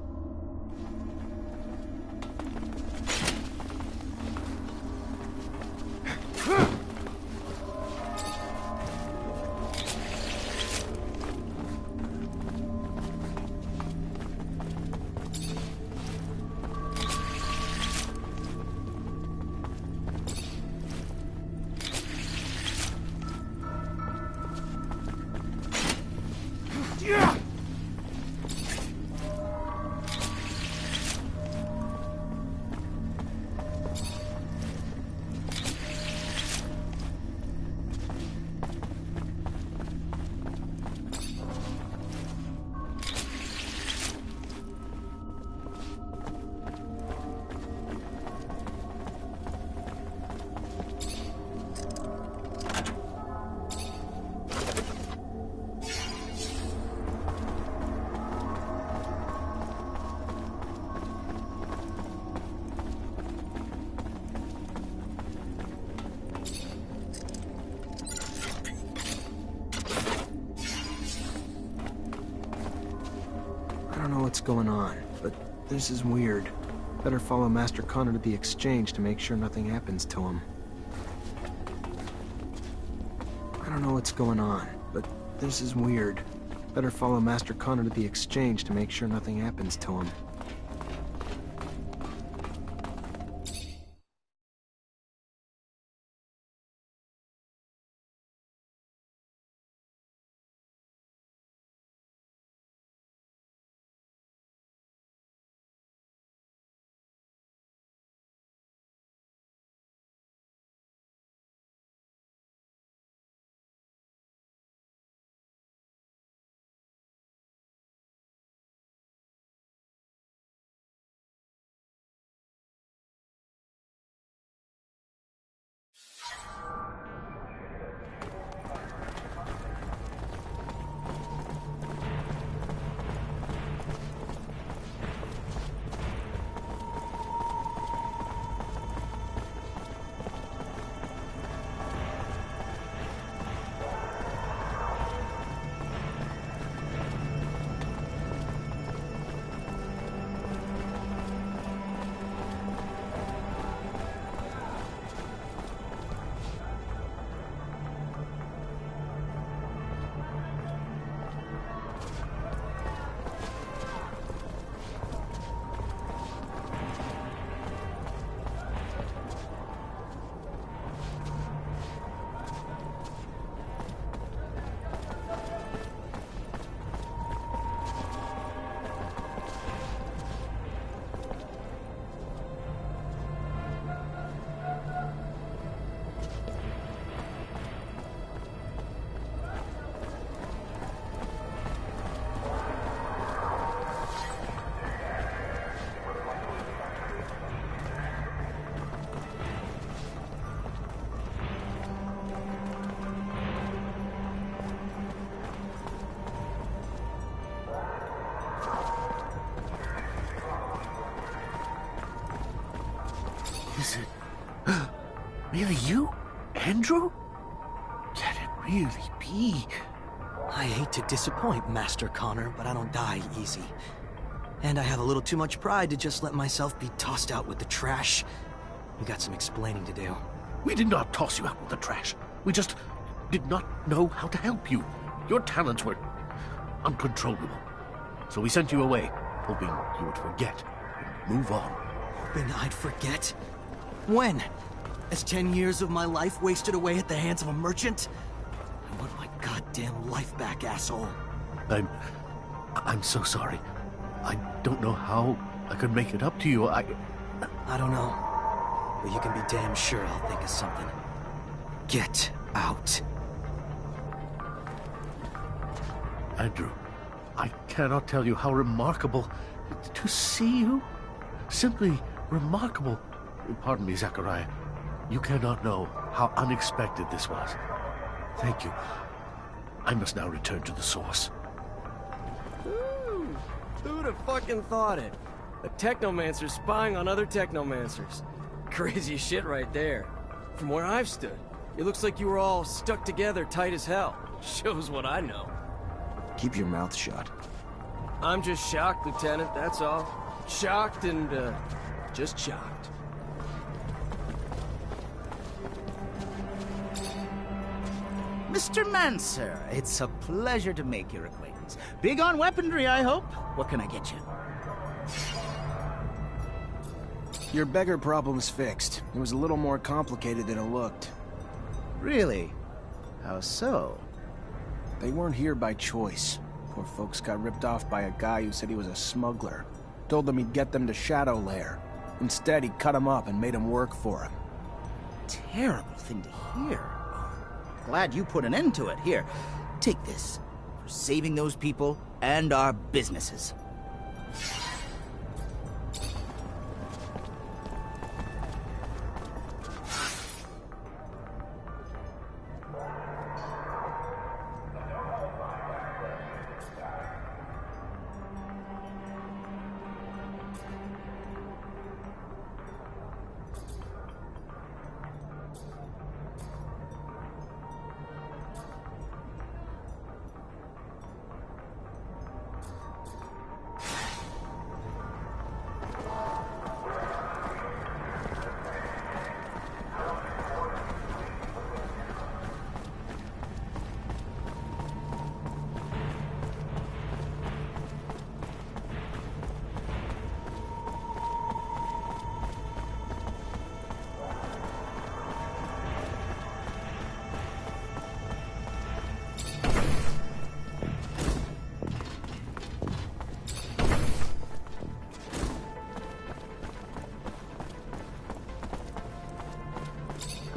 don't know what's going on, but this is weird. Better follow Master Connor to the exchange to make sure nothing happens to him. I don't know what's going on, but this is weird. Better follow Master Connor to the exchange to make sure nothing happens to him. Is it really you, Andrew? Can it really be? I hate to disappoint, Master Connor, but I don't die easy. And I have a little too much pride to just let myself be tossed out with the trash. We got some explaining to do. We did not toss you out with the trash. We just did not know how to help you. Your talents were uncontrollable. So we sent you away, hoping you would forget and move on. Hoping I'd forget? When? As 10 years of my life wasted away at the hands of a merchant? I want my goddamn life back, asshole. I'm so sorry. I don't know how I could make it up to you. I don't know. But you can be damn sure I'll think of something. Get out. Andrew, I cannot tell you how remarkable to see you. Simply remarkable. Pardon me, Zachariah. You cannot know how unexpected this was. Thank you. I must now return to the source. Who'd have fucking thought it? A Technomancer spying on other Technomancers. Crazy shit right there. From where I've stood, it looks like you were all stuck together tight as hell. Shows what I know. Keep your mouth shut. I'm just shocked, Lieutenant, that's all. Shocked and, just shocked. Mr. Mancer, it's a pleasure to make your acquaintance. Big on weaponry, I hope. What can I get you? Your beggar problem's fixed. It was a little more complicated than it looked. Really? How so? They weren't here by choice. Poor folks got ripped off by a guy who said he was a smuggler. Told them he'd get them to Shadow Lair. Instead, he cut them up and made them work for him. Terrible thing to hear. Glad you put an end to it. Here, take this. For saving those people and our businesses.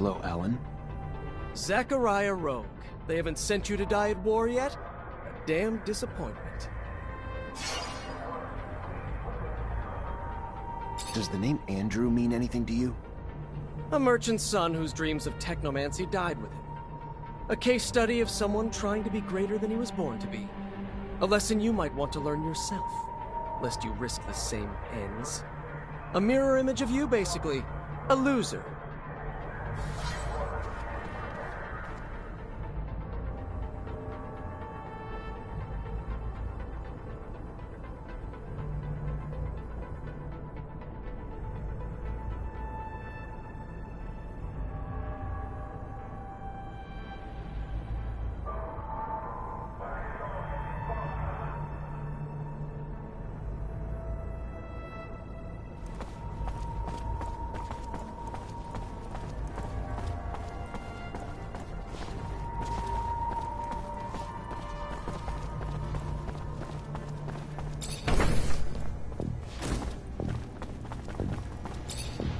Hello, Alan. Zachariah Rogue. They haven't sent you to die at war yet? A damn disappointment. Does the name Andrew mean anything to you? A merchant's son whose dreams of technomancy died with him. A case study of someone trying to be greater than he was born to be. A lesson you might want to learn yourself, lest you risk the same ends. A mirror image of you, basically. A loser.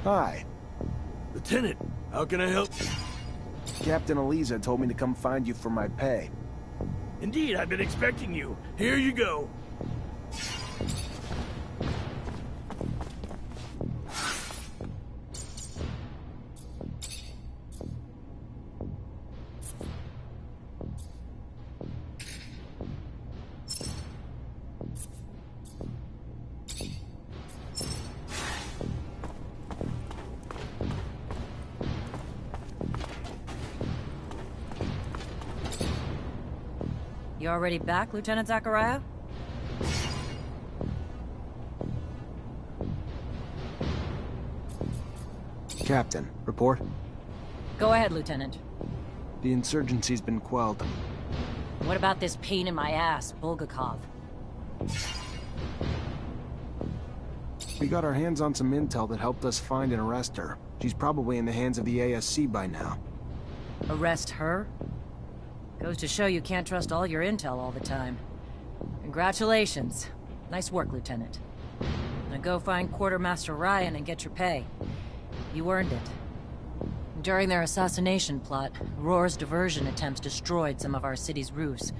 Hi. Lieutenant, how can I help? Captain Eliza told me to come find you for my pay. Indeed, I've been expecting you. Here you go. You already back, Lieutenant Zachariah? Captain, report. Go ahead, Lieutenant. The insurgency's been quelled. What about this pain in my ass, Bulgakov? We got our hands on some intel that helped us find and arrest her. She's probably in the hands of the ASC by now. Arrest her? Goes to show you can't trust all your intel all the time. Congratulations. Nice work, Lieutenant. Now go find Quartermaster Ryan and get your pay. You earned it. During their assassination plot, Aurora's diversion attempts destroyed some of our city's roofs,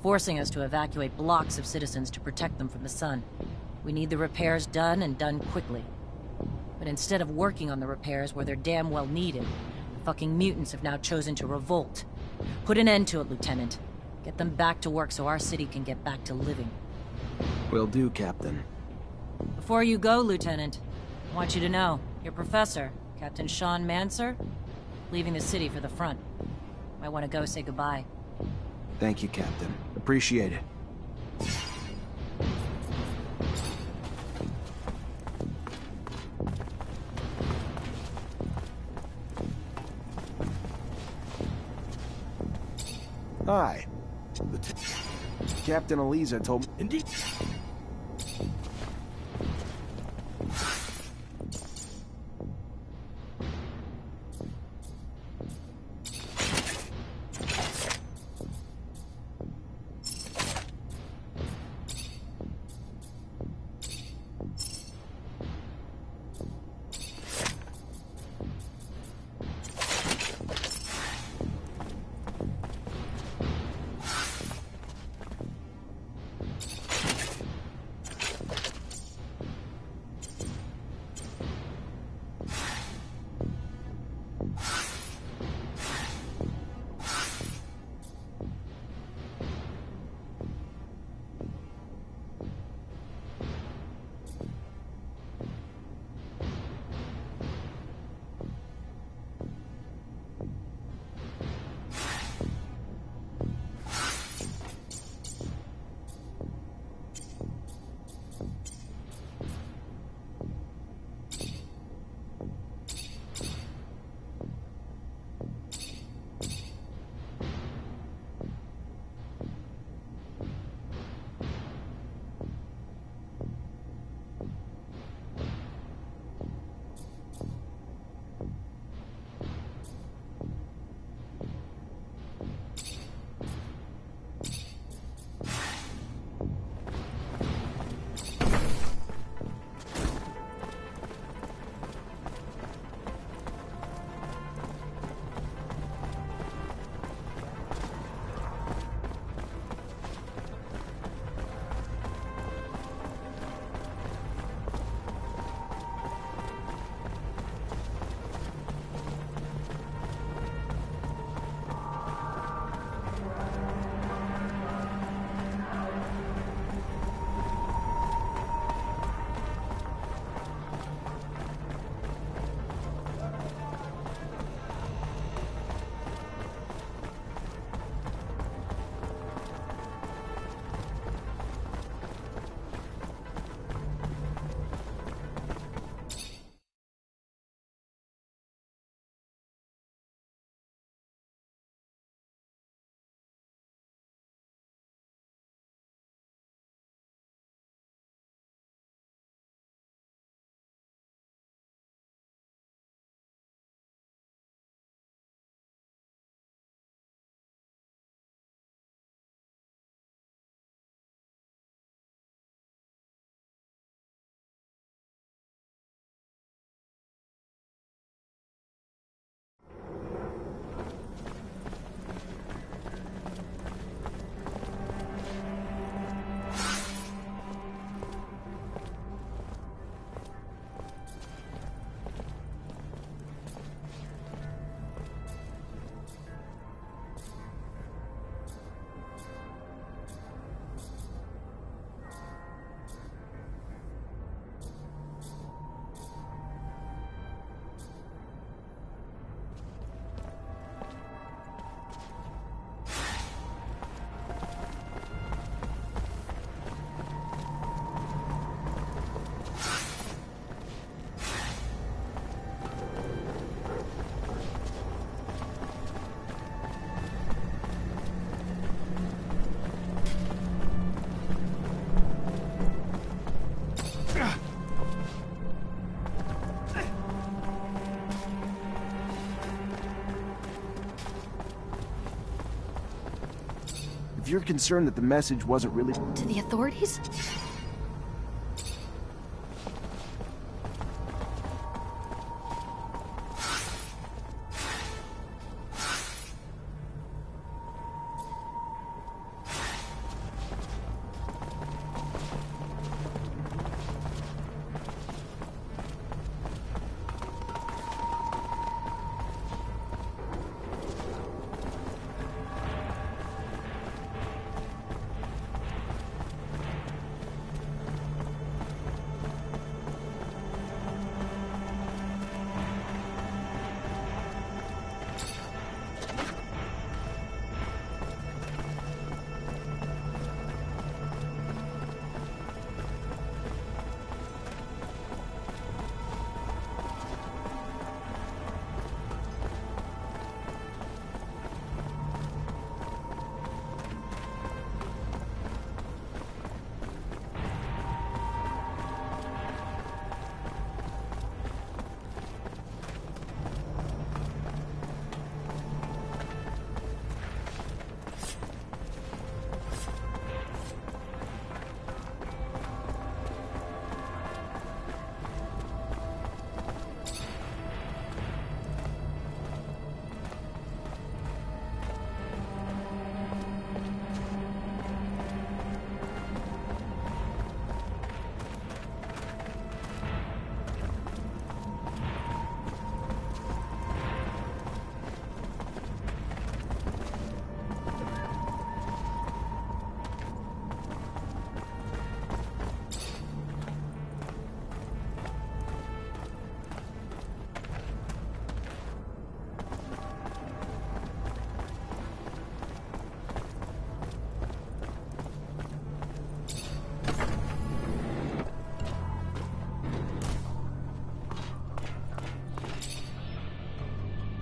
forcing us to evacuate blocks of citizens to protect them from the sun. We need the repairs done, and done quickly. But instead of working on the repairs where they're damn well needed, the fucking mutants have now chosen to revolt. Put an end to it, Lieutenant. Get them back to work so our city can get back to living. Will do, Captain. Before you go, Lieutenant, I want you to know, your professor, Captain Technomancer, leaving the city for the front. Might want to go say goodbye. Thank you, Captain. Appreciate it. Hi. Captain Eliza told me... Indeed. you're concerned that the message wasn't really... To the authorities?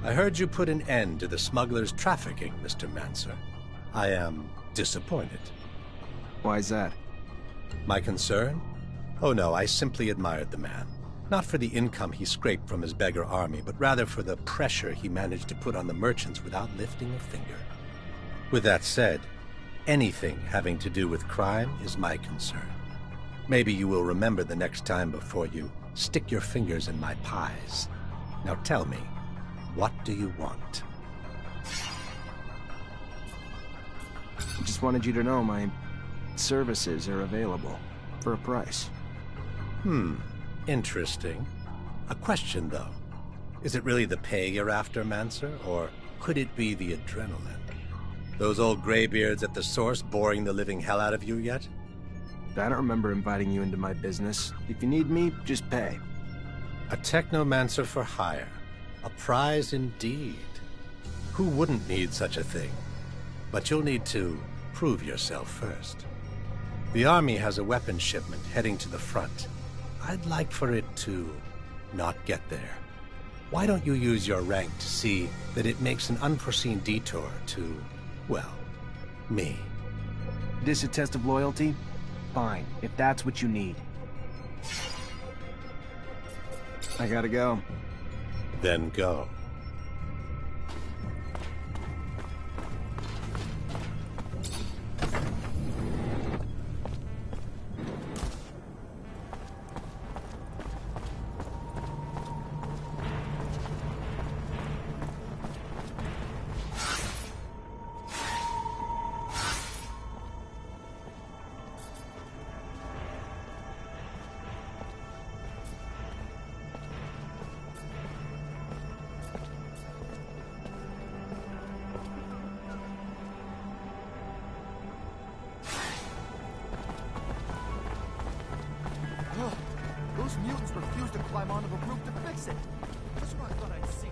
I heard you put an end to the smugglers' trafficking, Mr. Mancer. I am disappointed. Why's that? My concern? Oh no, I simply admired the man. Not for the income he scraped from his beggar army, but rather for the pressure he managed to put on the merchants without lifting a finger. With that said, anything having to do with crime is my concern. Maybe you will remember the next time before you stick your fingers in my pies. Now tell me, what do you want? I just wanted you to know my services are available for a price. Interesting. A question, though. Is it really the pay you're after, Mancer, or could it be the adrenaline? Those old graybeards at the source boring the living hell out of you yet? I don't remember inviting you into my business. If you need me, just pay. A Technomancer for hire. A prize indeed. Who wouldn't need such a thing? But you'll need to prove yourself first. The army has a weapons shipment heading to the front. I'd like for it to not get there. Why don't you use your rank to see that it makes an unforeseen detour to, well, me? This a test of loyalty? Fine, if that's what you need. I gotta go. Then go. Those mutants refused to climb onto the roof to fix it. That's what I thought I'd seen.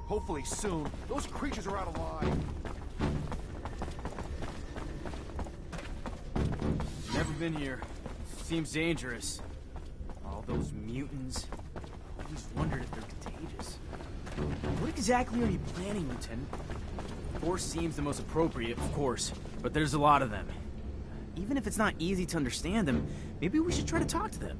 Hopefully soon. Those creatures are out of line. Never been here. Seems dangerous. All those mutants. Always wondered if they're contagious. What exactly are you planning, Lieutenant? Force seems the most appropriate, of course, but there's a lot of them. even if it's not easy to understand them, maybe we should try to talk to them.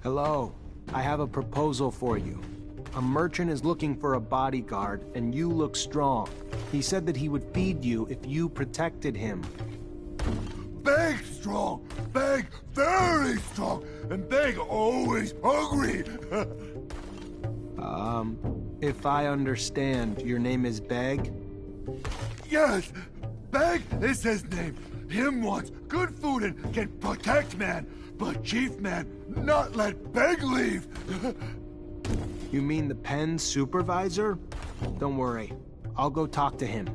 Hello. I have a proposal for you. A merchant is looking for a bodyguard, and you look strong. He said that he would feed you if you protected him. Big strong, big very strong, and big always hungry. If I understand, your name is Beg? Yes, Beg is his name. Him wants good food and can protect man, but Chief Man not let Beg leave. You mean the pen supervisor? Don't worry. I'll go talk to him.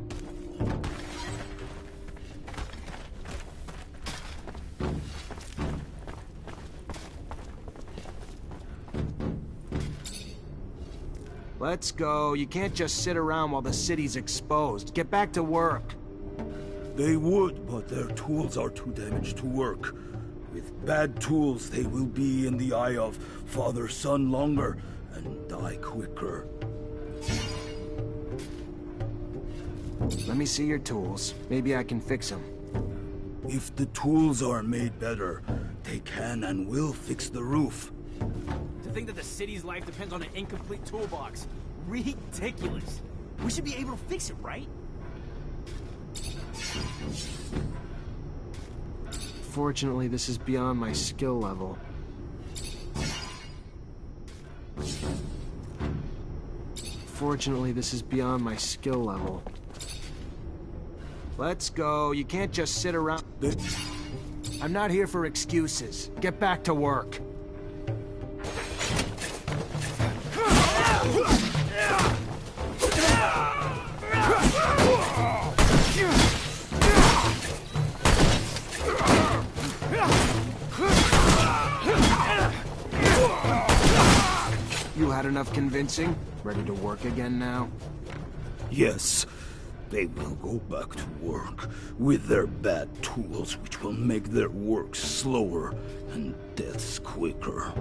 Let's go. You can't just sit around while the city's exposed. Get back to work. They would, but their tools are too damaged to work. With bad tools, they will be in the eye of father-son longer and die quicker. Let me see your tools. Maybe I can fix them. If the tools are made better, they can and will fix the roof. To think that the city's life depends on an incomplete toolbox. Ridiculous. We should be able to fix it, right? Fortunately, this is beyond my skill level. Let's go. You can't just sit around. I'm not here for excuses. Get back to work. You had enough convincing? Ready to work again now? Yes, they will go back to work with their bad tools, which will make their work slower and deaths quicker.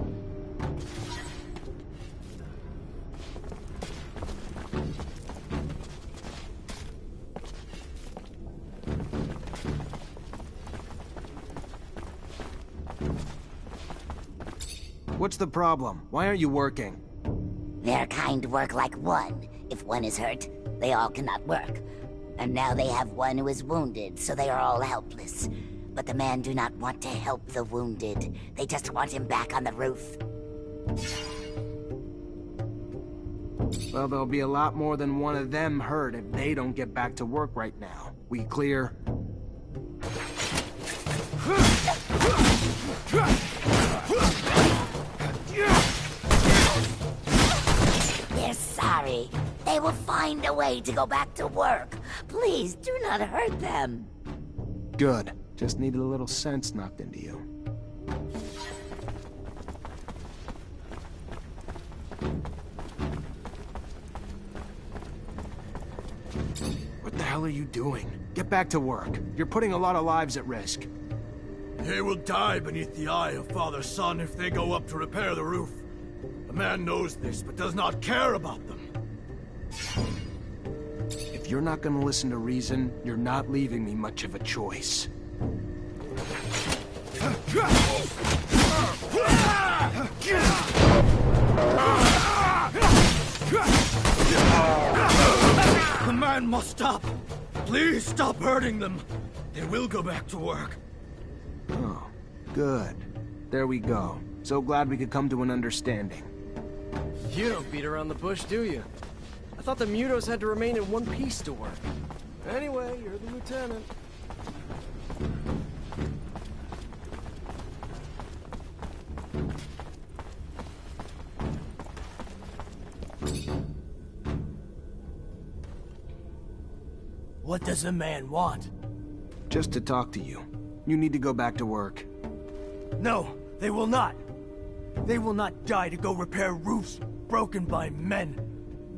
What's the problem? Why aren't you working? Their kind work like one. If one is hurt, they all cannot work. And now they have one who is wounded, so they are all helpless. But the men do not want to help the wounded. They just want him back on the roof. Well, there'll be a lot more than one of them hurt if they don't get back to work right now. We clear? They're sorry. They will find a way to go back to work. Please do not hurt them. Good. Just needed a little sense knocked into you. What the hell are you doing? Get back to work. You're putting a lot of lives at risk. They will die beneath the eye of father-son if they go up to repair the roof. The man knows this, but does not care about them. If you're not gonna listen to reason, you're not leaving me much of a choice. The man must stop. Please stop hurting them. They will go back to work. Oh, good. There we go. So glad we could come to an understanding. You don't beat around the bush, do you? I thought the Mutos had to remain in one piece to work. Anyway, you're the lieutenant. What does the man want? Just to talk to you. You need to go back to work. No, they will not. They will not die to go repair roofs broken by men.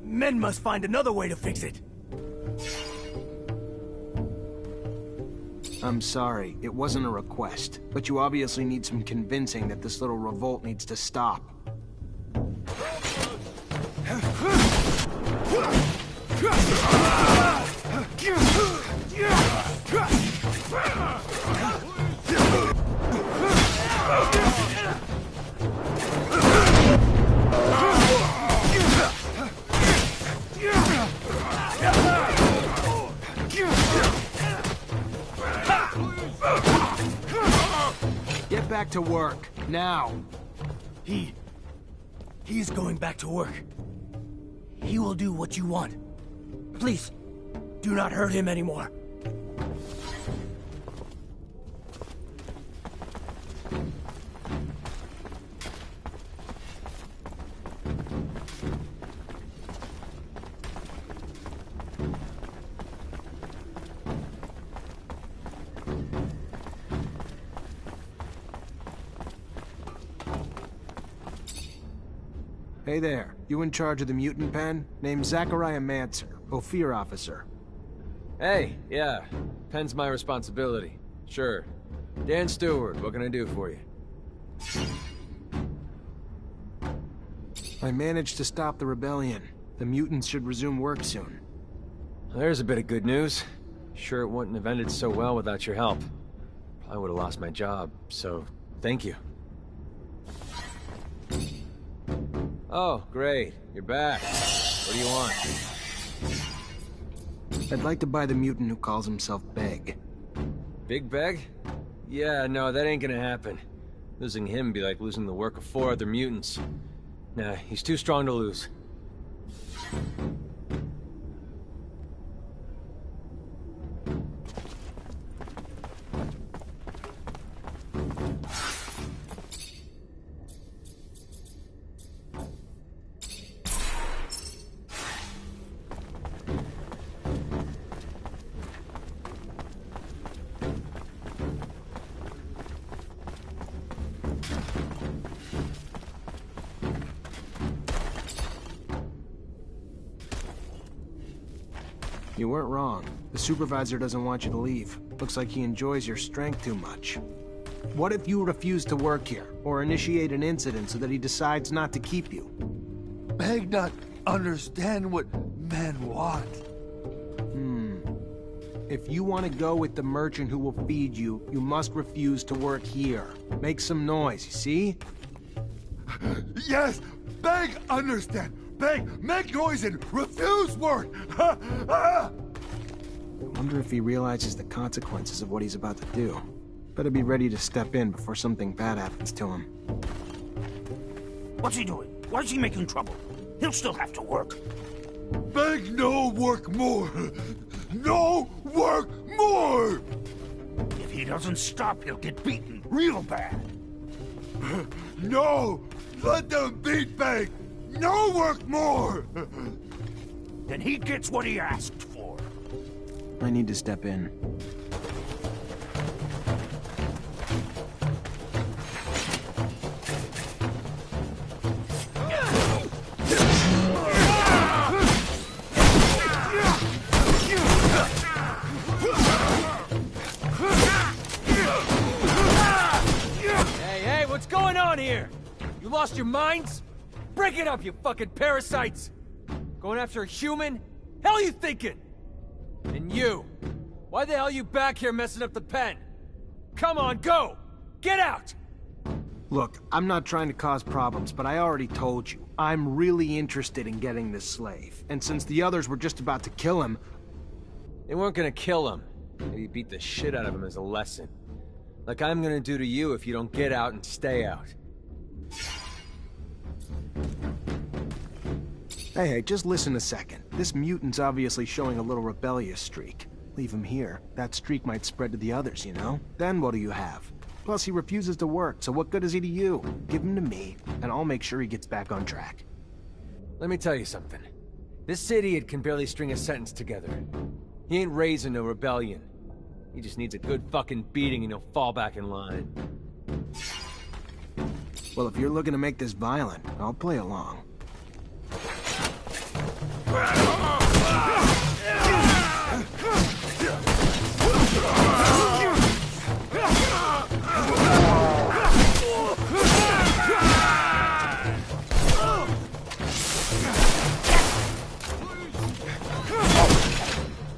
Men must find another way to fix it. I'm sorry, it wasn't a request, but you obviously need some convincing that this little revolt needs to stop. Get back to work, now. He's going back to work. He will do what you want. Please, do not hurt him anymore. Hey there, you in charge of the mutant pen? Name's Zachariah Mancer, Ophir officer. Hey, yeah. Pen's my responsibility. Sure. Dan Stewart, what can I do for you? I managed to stop the rebellion. The mutants should resume work soon. There's a bit of good news. Sure it wouldn't have ended so well without your help. I would have lost my job, so thank you. Oh, great. You're back. What do you want? I'd like to buy the mutant who calls himself Beg. Big Beg? Yeah, no, that ain't gonna happen. Losing him be like losing the work of 4 other mutants. Nah, he's too strong to lose. You weren't wrong. The supervisor doesn't want you to leave. Looks like he enjoys your strength too much. What if you refuse to work here, or initiate an incident so that he decides not to keep you? Beg not understand what men want. If you want to go with the merchant who will feed you, you must refuse to work here. Make some noise, you see? Yes, Beg understand. Beg, make noise and refuse work. I wonder if he realizes the consequences of what he's about to do. Better be ready to step in before something bad happens to him. What's he doing? Why is he making trouble? He'll still have to work. Beg no work more. No work more. If he doesn't stop, he'll get beaten real bad. No, let them beat Beg. No work more. Then he gets what he asked for. I need to step in. Hey, what's going on here? You lost your minds? Break it up, you fucking parasites! Going after a human? Hell you thinking? And you? Why the hell you back here messing up the pen? Come on, go! Get out! Look, I'm not trying to cause problems, but I already told you. I'm really interested in getting this slave. And since the others were just about to kill him, They weren't gonna kill him. Maybe beat the shit out of him as a lesson. Like I'm gonna do to you if you don't get out and stay out. Hey, just listen a second. This mutant's obviously showing a little rebellious streak. Leave him here. That streak might spread to the others, you know? Then what do you have? Plus, he refuses to work, so what good is he to you? Give him to me, and I'll make sure he gets back on track. Let me tell you something. This idiot can barely string a sentence together. He ain't raising no rebellion. He just needs a good fucking beating and he'll fall back in line. Well, if you're looking to make this violent, I'll play along.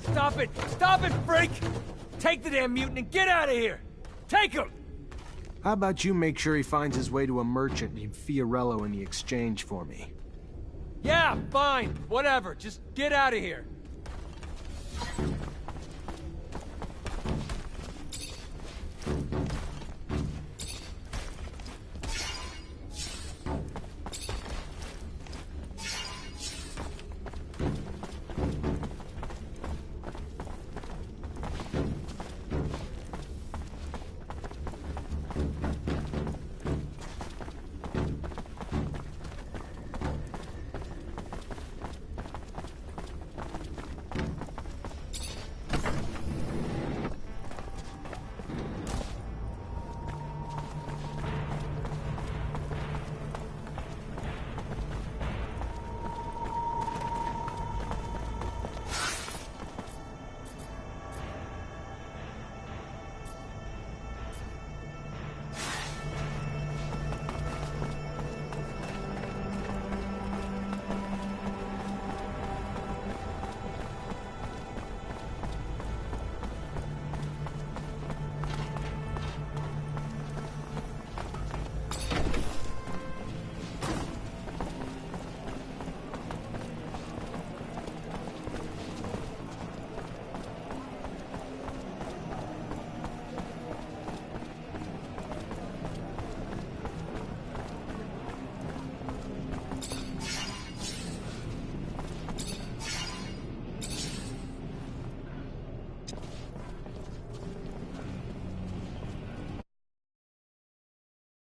Stop it! Stop it, freak! Take the damn mutant and get out of here! Take him! How about you make sure he finds his way to a merchant named Fiorello in the exchange for me? Yeah, fine. Whatever. Just get out of here.